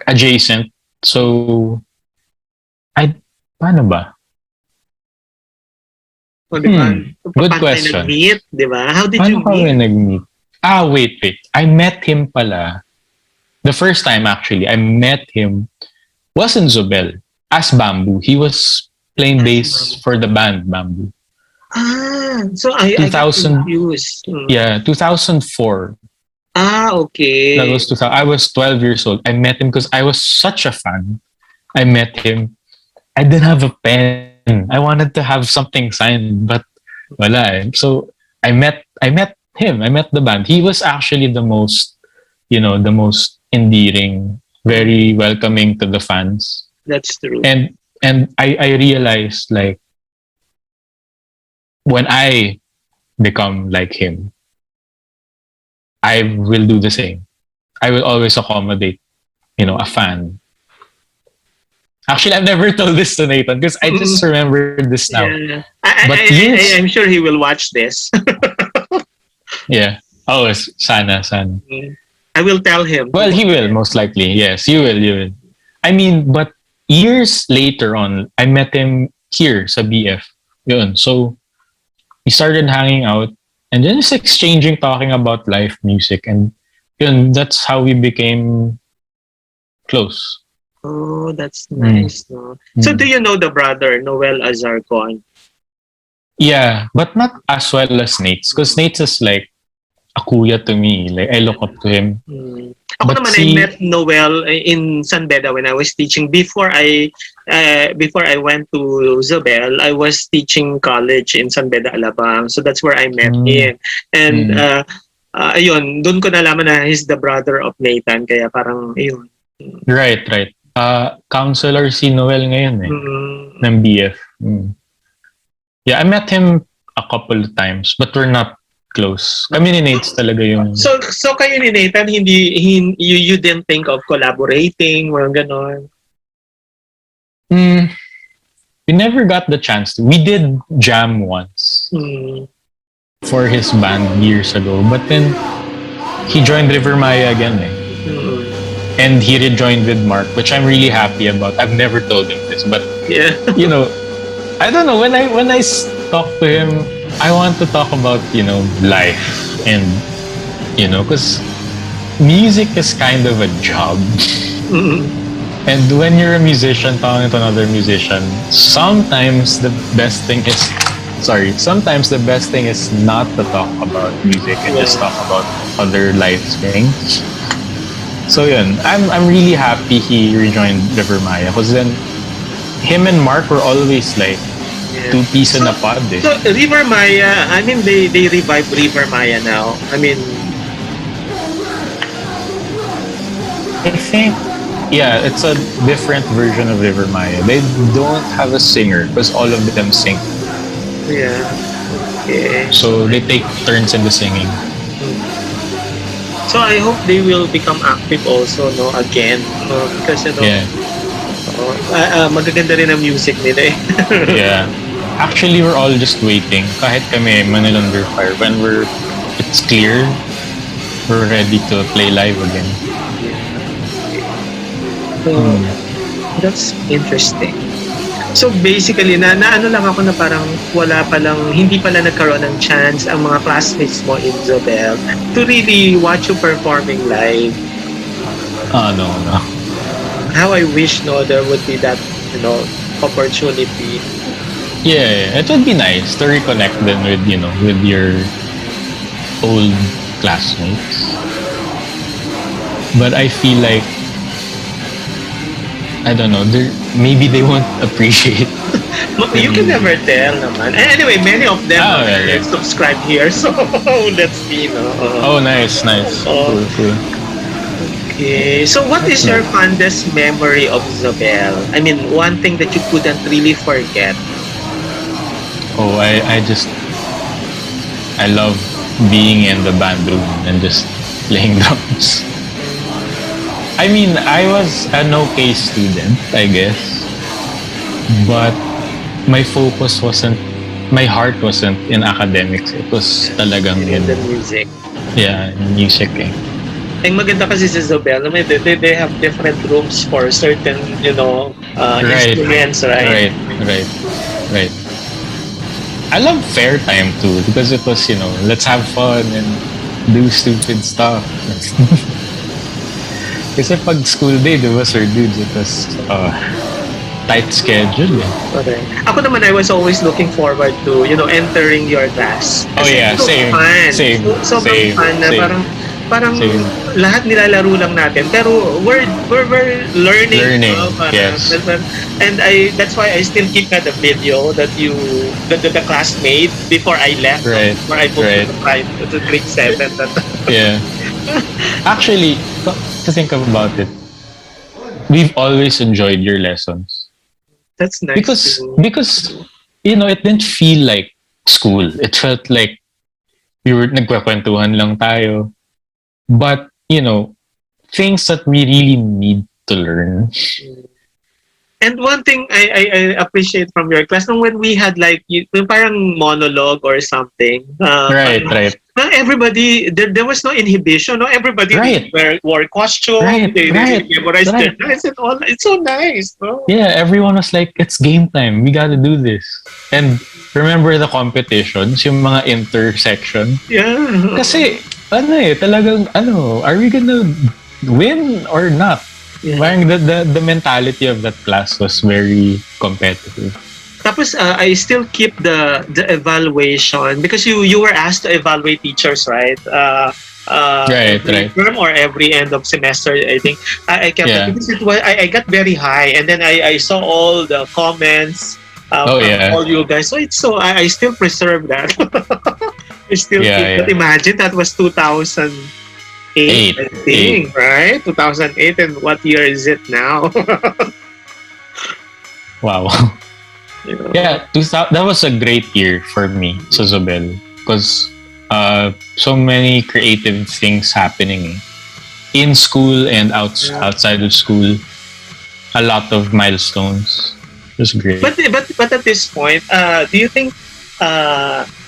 adjacent. So, paano ba? Good question. Nag-meet, di ba? How did you meet? Paano kami nag-meet? Wait. I met him pala. The first time actually, I met him was in Zobel as Bamboo. He was playing bass for the band Bamboo. So I got confused. Yeah, 2004. Okay. That was 2000. I was 12 years old. I met him because I was such a fan. I met him. I didn't have a pen. I wanted to have something signed, but wala eh. So I met him. I met the band. He was actually the most endearing, very welcoming to the fans. That's true. And I realized, like, when I become like him, I will do the same. I will always accommodate, a fan. Actually, I've never told this to Nathan because I just remembered this now. Yeah. I'm sure he will watch this. Yeah. Oh, sana. I will tell him. Well, he will, most likely. Yes, you will. I mean, but years later on, I met him here sa BF. Yun. So, we started hanging out and then just exchanging, talking about life, music, and yun, that's how we became close. Oh, that's nice. No? So do you know the brother, Noel Azarcon? Yeah, but not as well as Nate's. Because Nate's is like a kuya to me. Like, I look up to him. Ako naman, I met Noel in San Beda when I was teaching. Before I went to Zobel, I was teaching college in San Beda, Alabang. So that's where I met him. And ayun, doon ko nalaman na he's the brother of Nathan. Kaya parang, ayun. Right. Counselor si Noel ngayon eh. Ng BF. Yeah, I met him a couple of times, but we're not close. Kami ni Nate's talaga yung... So kayo ni Nathan, you didn't think of collaborating, walang ganon? We never got the chance to. We did jam once for his band years ago, but then he joined River Maya again eh. And he rejoined with Mark, which I'm really happy about. I've never told him this, but I don't know, when I talk to him, I want to talk about, life and, because music is kind of a job. And when you're a musician talking to another musician, sometimes the best thing is not to talk about music and just talk about other life things. So yun, I'm really happy he rejoined River Maya because then him and Mark were always like Yeah. two peas in a pod. Eh. So River Maya, I mean they revived River Maya now. I mean, I think yeah, it's a different version of River Maya. They don't have a singer because all of them sing. yeah. Okay. So they take turns in the singing. So I hope they will become active also, no, again, no, because Yeah. magaganda rin ang music nila eh. Yeah. Actually, we're all just waiting. Kahit kami, Manila Under Fire, when it's clear, we're ready to play live again. So, that's interesting. So basically, na ano lang ako na parang hindi pala nagkaroon ng chance ang mga classmates mo in Zobel to really watch you performing live. No. How I wish, no, there would be that, opportunity. Yeah, it would be nice to reconnect then with your old classmates. But I feel like I don't know, maybe they won't appreciate. You can never tell naman. And anyway, many of them are yeah. subscribed here, so let's see, no? Oh, nice. Oh. Cool. Okay, so what is your fondest memory of Zobel? I mean, one thing that you couldn't really forget. Oh, I love being in the band room and just playing drums. I mean, I was an okay student, I guess. But my heart wasn't in academics. It was talagang in the music. Yeah, in music eh. Ang maganda kasi sa Zobel, they have different rooms for certain, instruments, right? Right. I love fair time too because it was, let's have fun and do stupid stuff. Kasi pag school day, di ba, Sir Dudes, it was tight schedule. Eh. Okay. Ako naman, I was always looking forward to, entering your class. Oh yeah, so same. Fun. Same. Sobrang fun na parang same. lahat nilalaro lang natin. Pero we're learning. Yes. And that's why I still keep the video that the classmate before I left. Right. Before I booked to grade 7. Yeah. Actually, to think about it, we've always enjoyed your lessons. That's nice. Because it didn't feel like school. It felt like we were nagkwekwentuhan lang tayo. But, things that we really need to learn. And one thing I appreciate from your class, when we had like parang monologue or something. Right. Everybody, there was no inhibition. No, everybody wore costume. They memorized their lines and all. It's so nice. No? Yeah, everyone was like, it's game time. We gotta do this. And remember the competitions, yung mga intersection. Yeah. Kasi, talagang, are we gonna win or not? Yeah. The mentality of that class was very competitive. Tapos I still keep the evaluation because you were asked to evaluate teachers, right? Every term or every end of semester, I think. I kept it because I got very high, and then I saw all the comments from all you guys. So I still preserve that. I still keep that. Imagine that was 2008, I think, right? 2008, and what year is it now? Wow. Yeah, that was a great year for me sa Zobel because so many creative things happening in school and outside of school. A lot of milestones. It was great. But at this point, do you think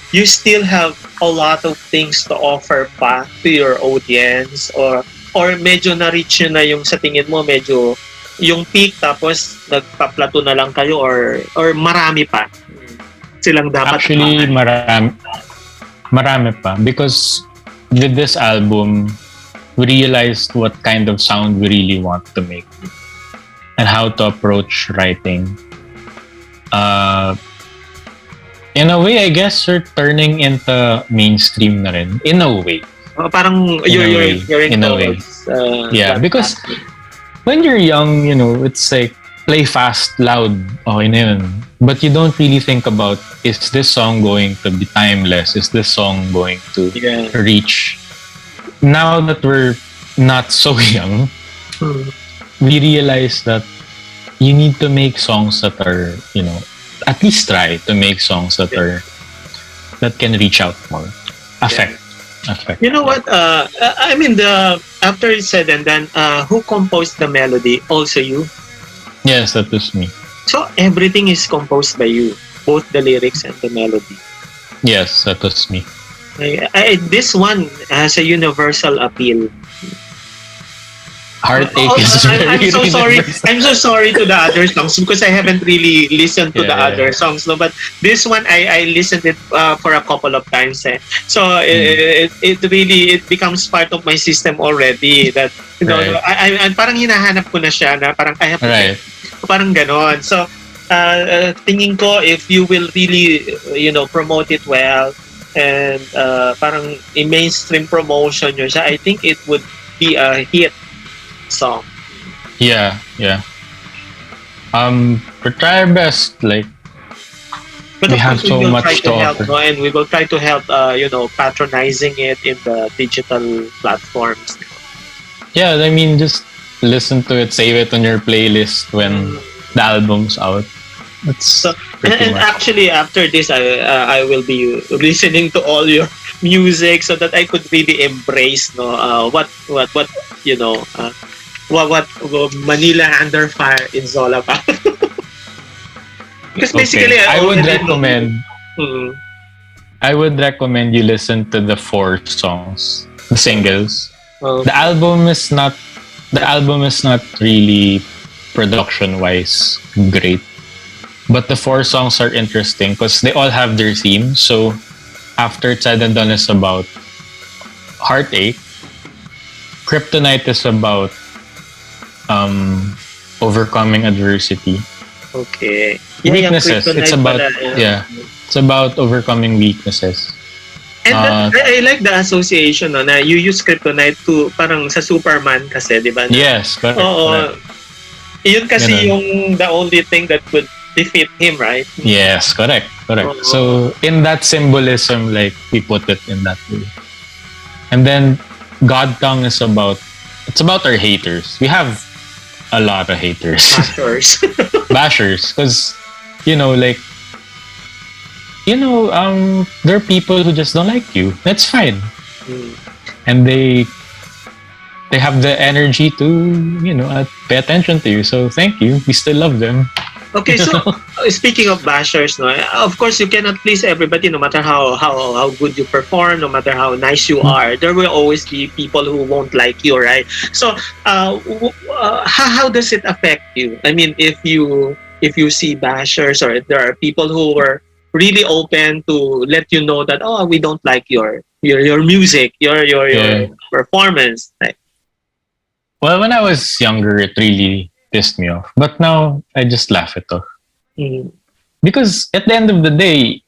you still have a lot of things to offer pa to your audience or medyo na-reach yun na yung sa tingin mo medyo yung peak tapos nagpa-plateau na lang kayo or marami pa silang dapat? Actually, marami pa because with this album we realized what kind of sound we really want to make and how to approach writing. In a way, I guess we're turning into mainstream na rin. In a way. Parang In a you're way. gearing In a way. towards Yeah, that because pathway. when you're young, it's like play fast, loud, okay na yun. But you don't really think about, is this song going to be timeless? Is this song going to Yeah. reach? Now that we're not so young, Mm. we realize that you need to make songs that are, at least try to make songs that Yeah. that can reach out more. Affect. You know what? I mean, after it's said and done, who composed the melody? Also you. Yes, that was me. So everything is composed by you, both the lyrics and the melody. Yes, that was me. This one has a universal appeal. Heartache is I'm very so sorry. universal. I'm so sorry to the other songs because I haven't really listened to the Yeah. other songs. No, but this one I listened it for a couple of times. So it really it becomes part of my system already. That Right. I parang hinahanap ko na siya na parang I have to Right. parang ganon. So tingin ko if you will really promote it well and parang i-mainstream promotion nyo siya, I think it would be a hit song. Yeah. We try our best. Like, But we of have course, so we will much try to to help, offer. no? And we will try to help, patronizing it in the digital platforms. Yeah, I mean, just listen to it, save it on your playlist when the album's out. That's So, pretty and much. actually, after this, I will be listening to all your music so that I could really embrace, what what Manila Under Fire is all about. Because basically, Okay. I I would already know. recommend. Mhm. I would recommend you listen to the 4 songs, the singles. Oh, The album is not. The album is not really production-wise great, but the 4 songs are interesting because they all have their theme. So after Said and Done is about heartache. Kryptonite is about overcoming adversity. okay. Weaknesses. Kryptonite It's about pala, It's about overcoming weaknesses. And I like the association na you use kryptonite to parang sa Superman kasi, di ba? Yes, correct. Oo. Correct. Yun kasi Ganun. yung the only thing that could defeat him, right? Yes, correct. Oo. So in that symbolism, like we put it in that way. And then God Tongue is about our haters. We have a lot of haters. Actors. Bashers. Because, there are people who just don't like you. That's fine. And they have the energy to, pay attention to you. So thank you. We still love them. Okay, so speaking of bashers, no, of course you cannot please everybody, no matter how good you perform, no matter how nice you are. There will always be people who won't like you, right? So, how does it affect you? I mean, if you see bashers, or if there are people who were really open to let you know that we don't like your music, your Yeah. performance, right? Well, when I was younger, it really pissed me off. But now, I just laugh it off. Mm. Because at the end of the day,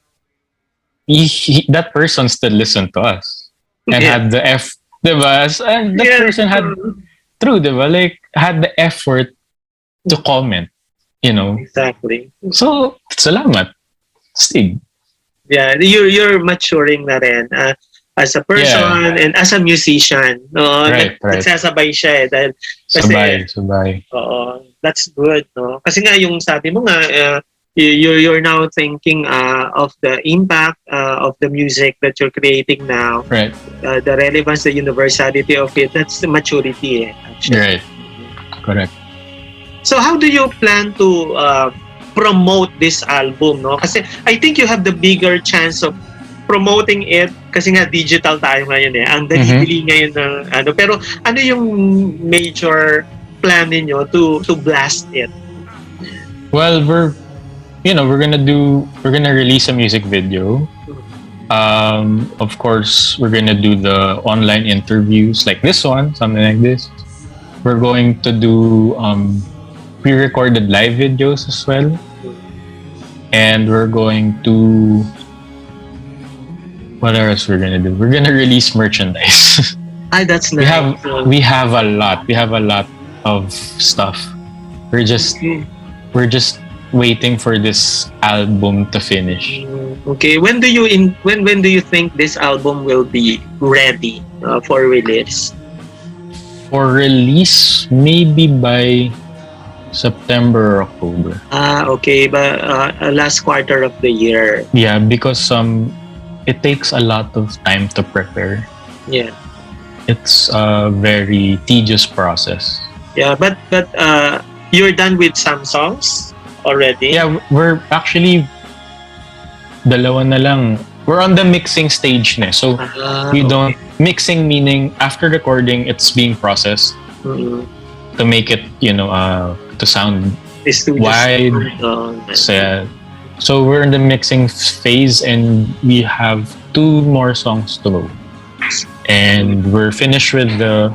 that person still listened to us. And Yeah. had the diba? And that Yeah. person had, true, diba? Like, had the effort to comment, Exactly. So, salamat. Stig. Yeah, you're maturing na rin as a person and as a musician. No, Right. nagsasabay siya dahil kasi Sabay. oo, that's good, no. Kasi nga yung sabi mo nga you're now thinking of the impact of the music that you're creating now. Right. The relevance, the universality of it, that's the maturity actually. Right. Correct. So how do you plan to promote this album, no? Kasi I think you have the bigger chance of promoting it kasi nga digital tayo ngayon Ang dali-dali ngayon ng pero ano yung major plan niyo to blast it? Well, we're gonna release a music video. Of course, we're gonna do the online interviews like this one, something like this. We're going to do pre-recorded live videos as well. And we're going to What else we're gonna do? We're gonna release merchandise. That's we nice. have we have a lot. We have a lot of stuff. We're just we're just waiting for this album to finish. Okay, when do you when do you think this album will be ready for release? For release, maybe by September or October. Okay, but last quarter of the year. Yeah, because it takes a lot of time to prepare. Yeah. It's a very tedious process. Yeah, but you're done with some songs already? Yeah, we're actually dalawa na lang. We're on the mixing stage na. So we don't mixing meaning after recording it's being processed to make it, to sound wide. So we're in the mixing phase and we have 2 more songs to go. And we're finished with the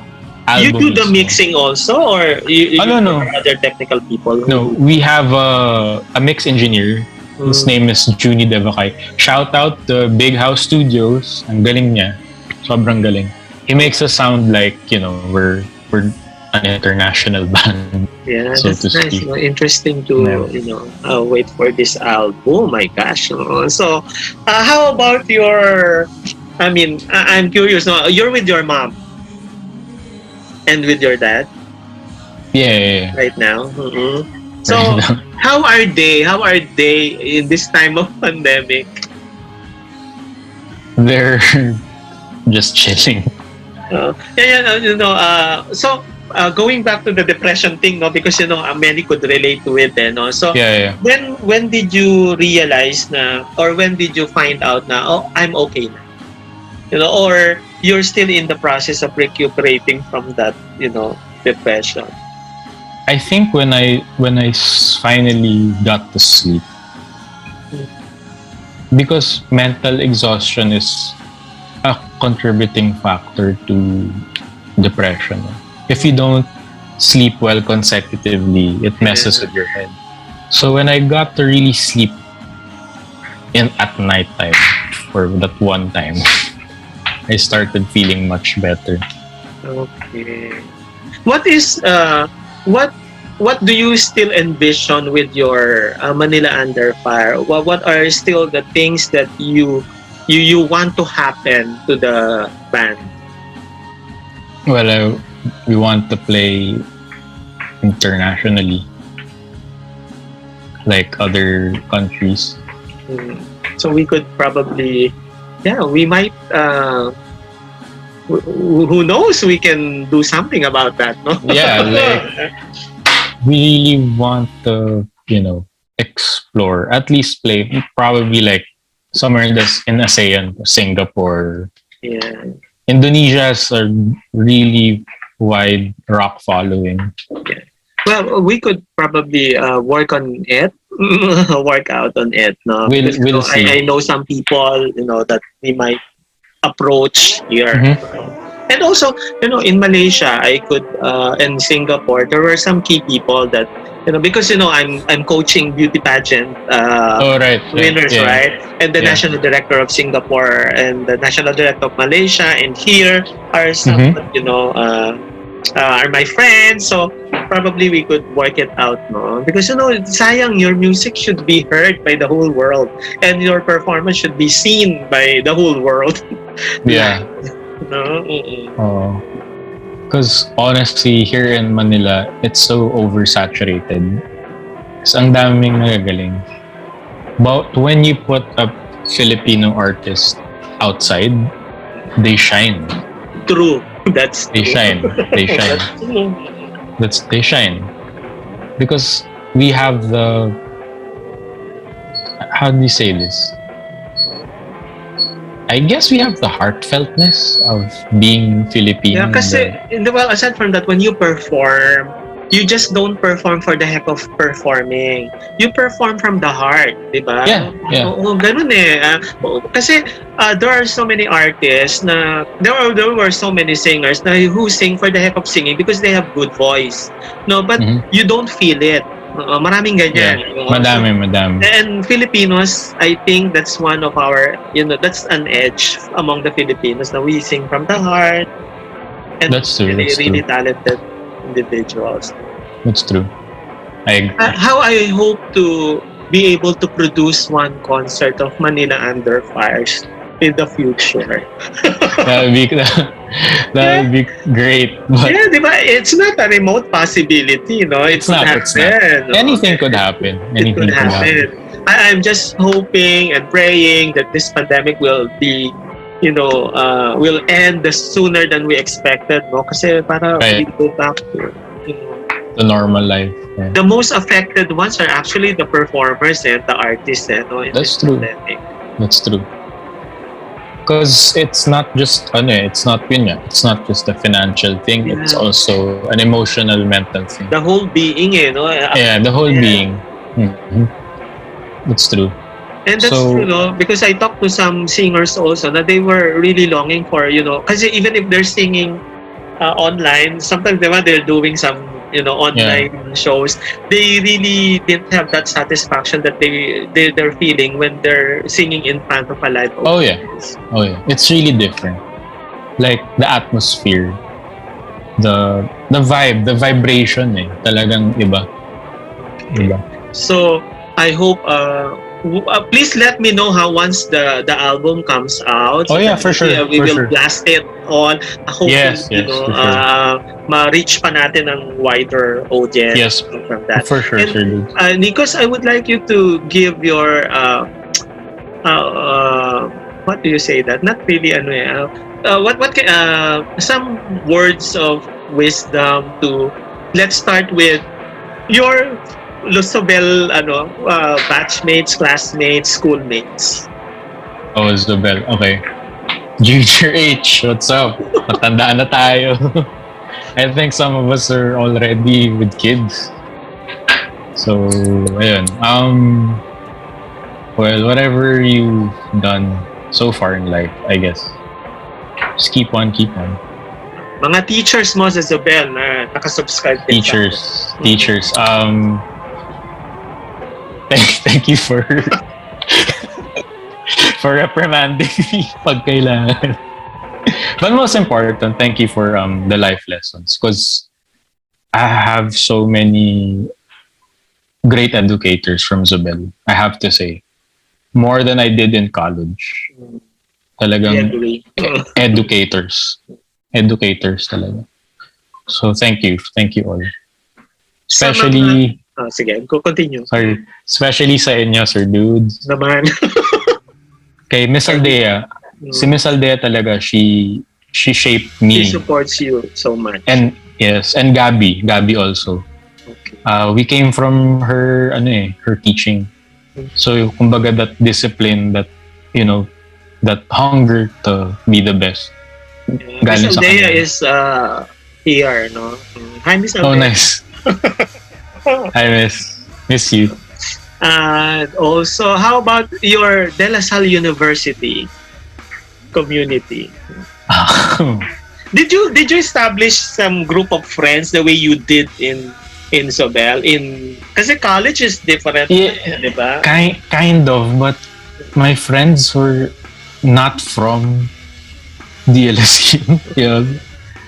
album. You do the mixing also, or you no. other technical people? No, we have a mix engineer. His name is Juni Devakay. Shout out to Big House Studios. Ang galing niya. Sobrang galing. He makes us sound like, we're an international band. Yeah, so that's nice. Interesting to wait for this album. Oh my gosh! So, how about your? I mean, I'm curious. No, you're with your mom and with your dad. Yeah. Right now. So, how are they? How are they in this time of pandemic? They're just chilling. So. Going back to the depression thing, no, because many could relate to it, no. So when did you realize na, or when did you find out na, oh, I'm okay na, or you're still in the process of recuperating from that, depression? I think when I finally got to sleep, because mental exhaustion is a contributing factor to depression. If you don't sleep well consecutively, it messes with your head. So when I got to really sleep at night time, for that one time, I started feeling much better. Okay. What do you still envision with your Manila Under Fire? What are still the things that you want to happen to the band? Well, we want to play internationally, like other countries. So we could probably, we might. Who knows? We can do something about that, no? Yeah, like we really want to, explore, at least play, probably like somewhere in ASEAN, Singapore. Yeah. Indonesia has a really wide rock following. Okay. Well, we could probably work on it, work out on it. No, we'll see. I know some people, that we might approach here. And also, in Malaysia, I could, and Singapore, there were some key people that, because I'm coaching beauty pageant winners, right? And the national director of Singapore and the national director of Malaysia, and here are some, are my friends. So probably we could work it out, no? Because sayang, your music should be heard by the whole world, and your performance should be seen by the whole world. Yeah. No. Because honestly, here in Manila, it's so oversaturated. It's ang daming nagagaling. But when you put a Filipino artist outside, they shine. True. That's they true. shine. They shine. They shine. Because we have the, how do you say this? I guess we have the heartfeltness of being Filipino. Yeah, kasi, aside from that, when you perform, you just don't perform for the heck of performing. You perform from the heart, di ba? Yeah. Oo, ganun eh. Kasi there are so many artists na, there were so many singers na who sing for the heck of singing because they have good voice. No, but you don't feel it. Maraming Yeah. ganyan. Madami. And Filipinos, I think that's one of our, that's an edge among the Filipinos na we sing from the heart. And That's true. really, That's really true. talented individuals. That's true. I agree. How I hope to be able to produce one concert of Manila Under Fire in the future. That would be great. But Yeah, di ba? It's not a remote possibility, It it's could not. It's not. happen. No? Anything could happen. It could Anything could happen. happen. I'm just hoping and praying that this pandemic will be, will end sooner than we expected, no? Kasi para we Right. go back to, you know, The normal life. Yeah. the most affected ones are actually the performers and the artists, no? In That's this true. pandemic. That's true. Because it's not just it's not yun nga, it's not just a financial thing, it's Yeah. also an emotional, mental thing. The whole being, no? Yeah, the whole Yeah. being. Mhm. That's true. And that's So- true, no? Because I talked to some singers also that they were really longing for, because even if they're singing online, sometimes they're doing some, online shows. They really didn't have that satisfaction that they're feeling when they're singing in front of a live Oh, yeah. audience. Oh yeah, it's really different. Like the atmosphere, the vibe, the vibration talagang iba. Iba. So I hope please let me know how once the album comes out. Oh, yeah, that for sure, we for will sure. blast it on. Hopefully, Yes, for sure. ma-reach pa natin ang wider audience Yes, from that. for sure, And, sir. Dude. Nikos, I would like you to give your what do you say that? Not really some words of wisdom to. Let's start with your Zobel batchmates, classmates, schoolmates. Oh, Zobel. Okay. Junior H, what's up? Matandaan na tayo. I think some of us are already with kids. So, ayun. Well, whatever you've done so far in life, I guess, just keep on. Mga teachers mo sa Zobel na nakasubscribe din sa atin. Teachers. Thank you for for reprimanding me pag kailangan. But most important, thank you for the life lessons, because I have so many great educators from Zobel. I have to say, more than I did in college. I Talagang agree. educators talaga. So thank you all. Sa Especially, sige, continue. especially sa inyo, Sir Dudes. Naman. Kay Miss Aldea, si Miss Aldea talaga, she shaped She me. supports you so much. And yes, and Gabby also. Okay. We came from her her teaching. So kumbaga that discipline, that that hunger to be the best. Galing Miss sa Aldea kanya. is here, no? Hi, Miss Aldea. Oh, nice. I miss you. And also, how about your De La Salle University community? Did you establish some group of friends the way you did in Zobel? Kasi college is different, Yeah, di ba? kind of, but my friends were not from DLSQ.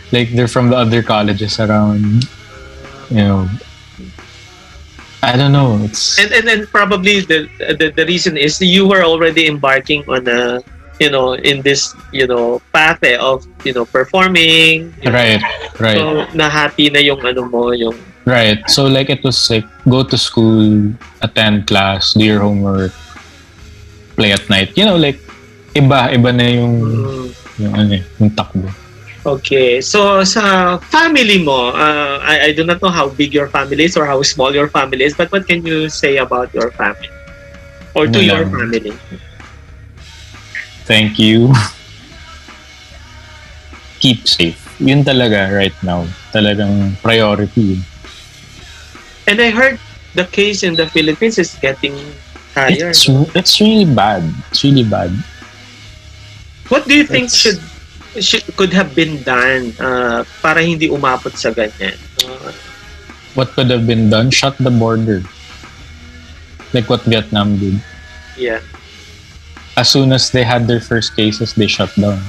Like they're from the other colleges around. I don't know. It's And probably the reason is you were already embarking on a in this path of performing. right. So nahati na yung yung Right. So like it was like go to school, attend class, do your homework, play at night. Like iba na yung takbo. Okay. So sa family mo, I do not know how big your family is or how small your family is, but what can you say about your family or to your family? Thank you. Keep safe. Yun talaga right now. Talagang priority. And I heard the case in the Philippines is getting higher. It's really bad. It's really bad. What do you think could have been done para hindi umabot sa ganyan? what could have been done? Shut the border. Like what Vietnam did. Yeah. As soon as they had their first cases, they shut down.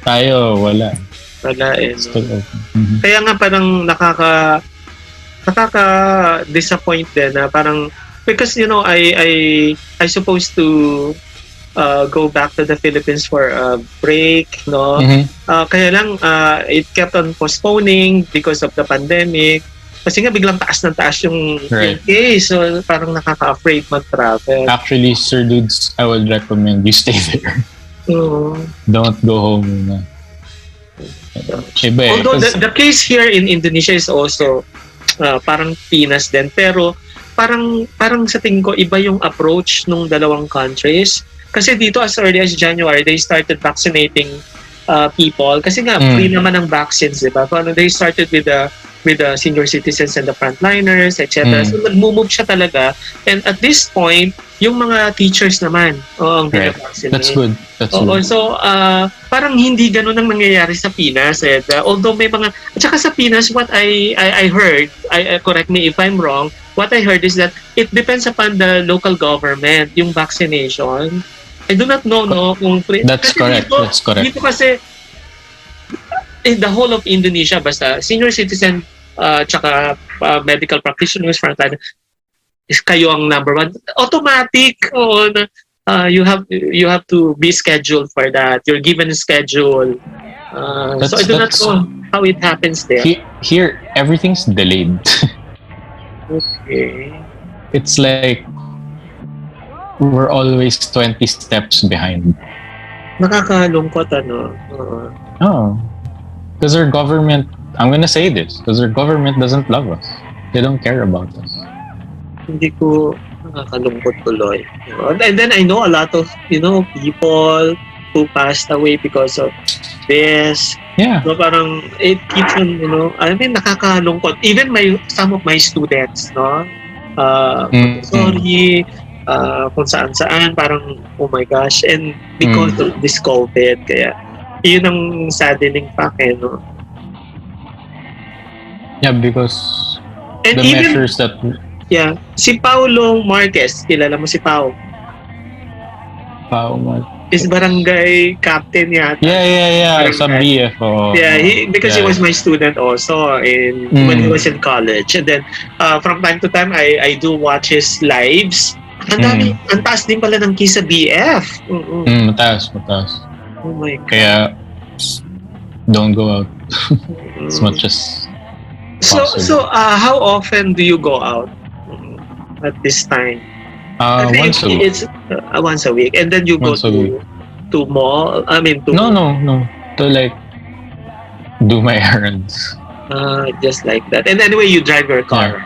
Tayo, wala. Wala eh. Still No? open. Mhm. Kaya nga parang nakaka-disappoint din na parang because I supposed to go back to the Philippines for a break, no? Mhm. Kaya lang it kept on postponing because of the pandemic. Kasi nga biglang taas ng taas yung Right. case. So parang nakaka-afraid mag-travel. Actually, Sir Dudes, I would recommend you stay there. Oo. Don't go home muna. Iba eh. Although Kasi- the case here in Indonesia is also parang Pinas din, pero parang sa tingin ko iba yung approach nung dalawang countries. Kasi dito as early as January, they started vaccinating people. Kasi nga, free naman ang vaccines, di ba? So, they started with the senior citizens and the frontliners, etc. So, nag-move siya talaga. And at this point, yung mga teachers naman, ang Right. pinavaccinate. That's good. That's good. So, parang hindi ganun ang nangyayari sa Pinas. Although may mga... At saka sa Pinas, what I heard, correct me if I'm wrong, what I heard is that it depends upon the local government, yung vaccination. I do not know, no? Kung That's correct. That's correct. Dito kasi, in the whole of Indonesia, basta senior citizen, tsaka medical practitioners, frontline, is kayo ang number one. Automatic. You have to be scheduled for that. You're given a schedule. So I do not know how it happens there. Here, everything's delayed. Okay. It's like we're always 20 steps behind. Nakakalungkot, ano? Oh. Because our government, I'm gonna say this, because our government doesn't love us. They don't care about us. Hindi ko nakakalungkot tuloy. And then I know a lot of, people who passed away because of this. Yeah. So parang it keeps on, nakakalungkot. Even some of my students, no? Sorry, kung saan-saan, parang, oh my gosh. And because of this COVID, kaya, yun ang saddening fact, no? Yeah, because And the even, measures that... yeah, si Paulo Marquez, kilala mo si Pao? Is barangay captain yata. Yeah. Sa BF. Yeah, because he was my student also when he was in college. And then from time to time, I do watch his lives. Ang taas din pala ng case sa BF. Mataas. Oh my God. Kaya, don't go out as much as possible. So how often do you go out at this time? Once a week. It's once a week. And then you go Once a week. to mall? I mean, to... No. To like, do my errands. Just like that. And anyway, you drive your car.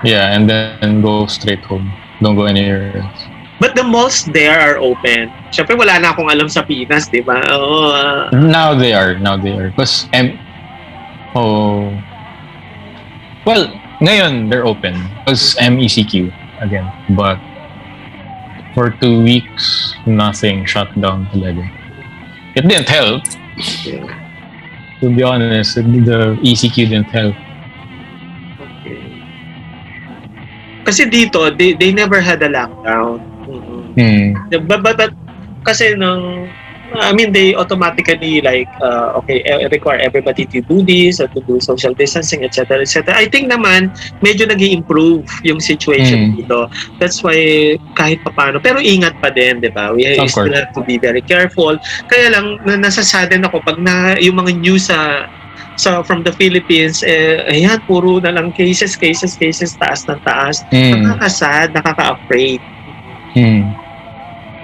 Yeah, and then go straight home. Don't go anywhere else. But the malls there are open. Siyempre, wala na akong alam sa Pinas, di ba? Now they are. Because, well, ngayon, they're open. Because MECQ, again. But, for 2 weeks, nothing, shut down talaga. It didn't help. Yeah. To be honest, the ECQ didn't help. Okay. Kasi dito, they never had a lockdown. But kasi they automatically require everybody to do this or to do social distancing, etc. I think naman medyo nag-i-improve yung situation dito. That's why kahit papaano, pero ingat pa din, di ba? We still have to be very careful. Kaya lang nasasadden ako pag yung mga news from the Philippines, ayan, puro na lang cases, taas ng taas. Nakakasad, nakaka-afraid.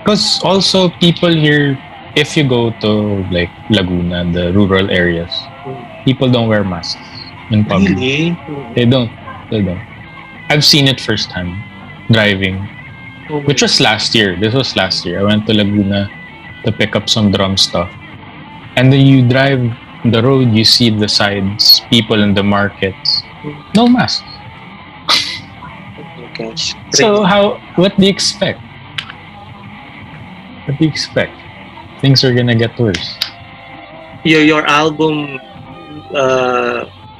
Because also people here, if you go to like Laguna, the rural areas, people don't wear masks in public. Really? They don't. I've seen it firsthand driving, which was last year. This was last year. I went to Laguna to pick up some drum stuff, and then you drive the road, you see the sides, people in the markets, no masks. Oh my gosh. So what do you expect? Things are gonna get worse. Your album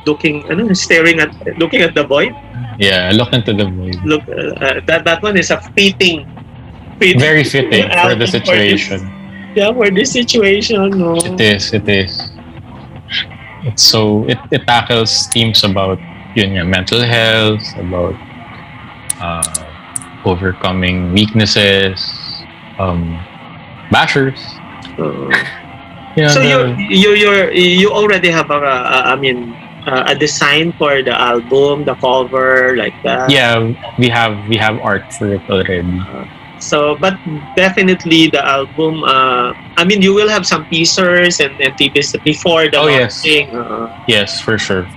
looking at the void. Yeah, look into the void. Look, that one is a fitting Very fitting for the album for this. situation. Yeah, for this situation. No. It is. It is. It's so it tackles themes about mental health, about overcoming weaknesses, bashers. So you already have a design for the album, the cover, like that. Yeah, we have art for it already. So, but definitely the album. You will have some teasers and TVs before the launching. Yes, for sure.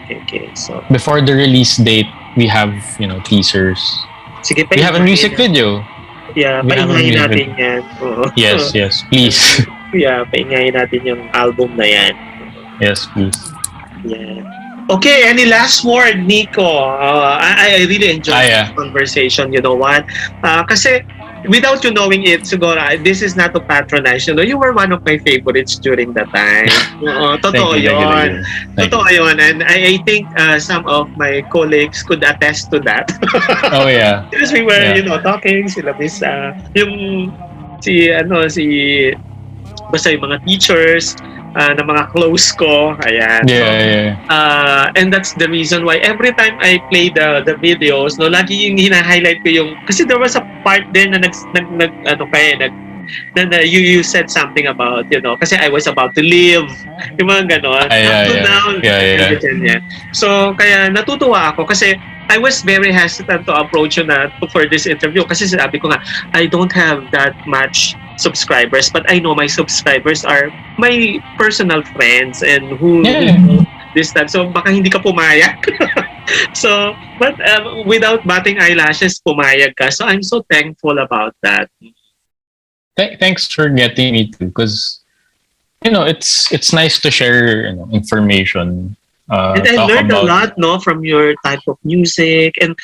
Okay, so before the release date, we have teasers. Sige, we have a music video. Yeah, paingayin natin yan. Yes, please. Yeah, paingayin natin yung album na yan. Yes, please. Yeah. Okay, any last word, Nico? I really enjoyed this conversation. You know what? Kasi without you knowing it, siguro, this is not to patronize. You were one of my favorites during that time. Totoo yun. Totoo yun. And I think some of my colleagues could attest to that. Oh, yeah. Because we were, talking, sila Miss, basta yung mga teachers, na mga close ko, ayan. Yeah. And that's the reason why every time I play the videos, lagi yung hina-highlight ko yung, kasi there was a part there na you said something about, kasi I was about to leave, yung mga ganon. Yeah. So, kaya natutuwa ako kasi I was very hesitant to approach you for this interview kasi sabi ko nga, I don't have that much subscribers, but I know my subscribers are my personal friends and who this time. So baka hindi ka pumayag. So, but without batting eyelashes, pumayag ka. So I'm so thankful about that. Thanks for getting me too, because it's nice to share information. And I learned a lot, from your type of music and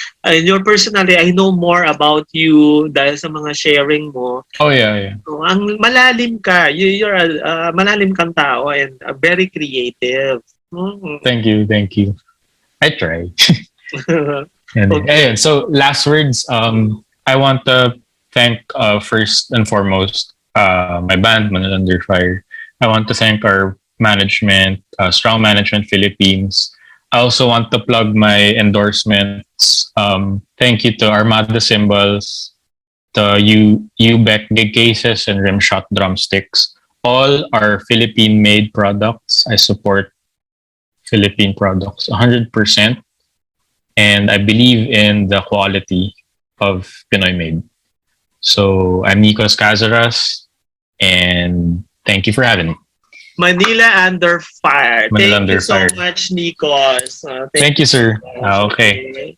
your personality. I know more about you dahil sa mga sharing mo. Oh yeah. So, ang malalim ka. You're a malalim kang tao and very creative. Thank you. I try. Okay. So last words. I want to thank first and foremost my band Manila Under Fire. I want to thank our management, Strong Management Philippines. I also want to plug my endorsements. Thank you to Armada Cymbals, to Ubeck Gig Cases and Rimshot Drumsticks. All are Philippine-made products. I support Philippine products 100%. And I believe in the quality of Pinoy-made. So I'm Nikos Kaziras, and thank you for having me. Manila Under Fire. Manila Under Thank you Fire. so much, Nikos. Thank you, sir. Okay.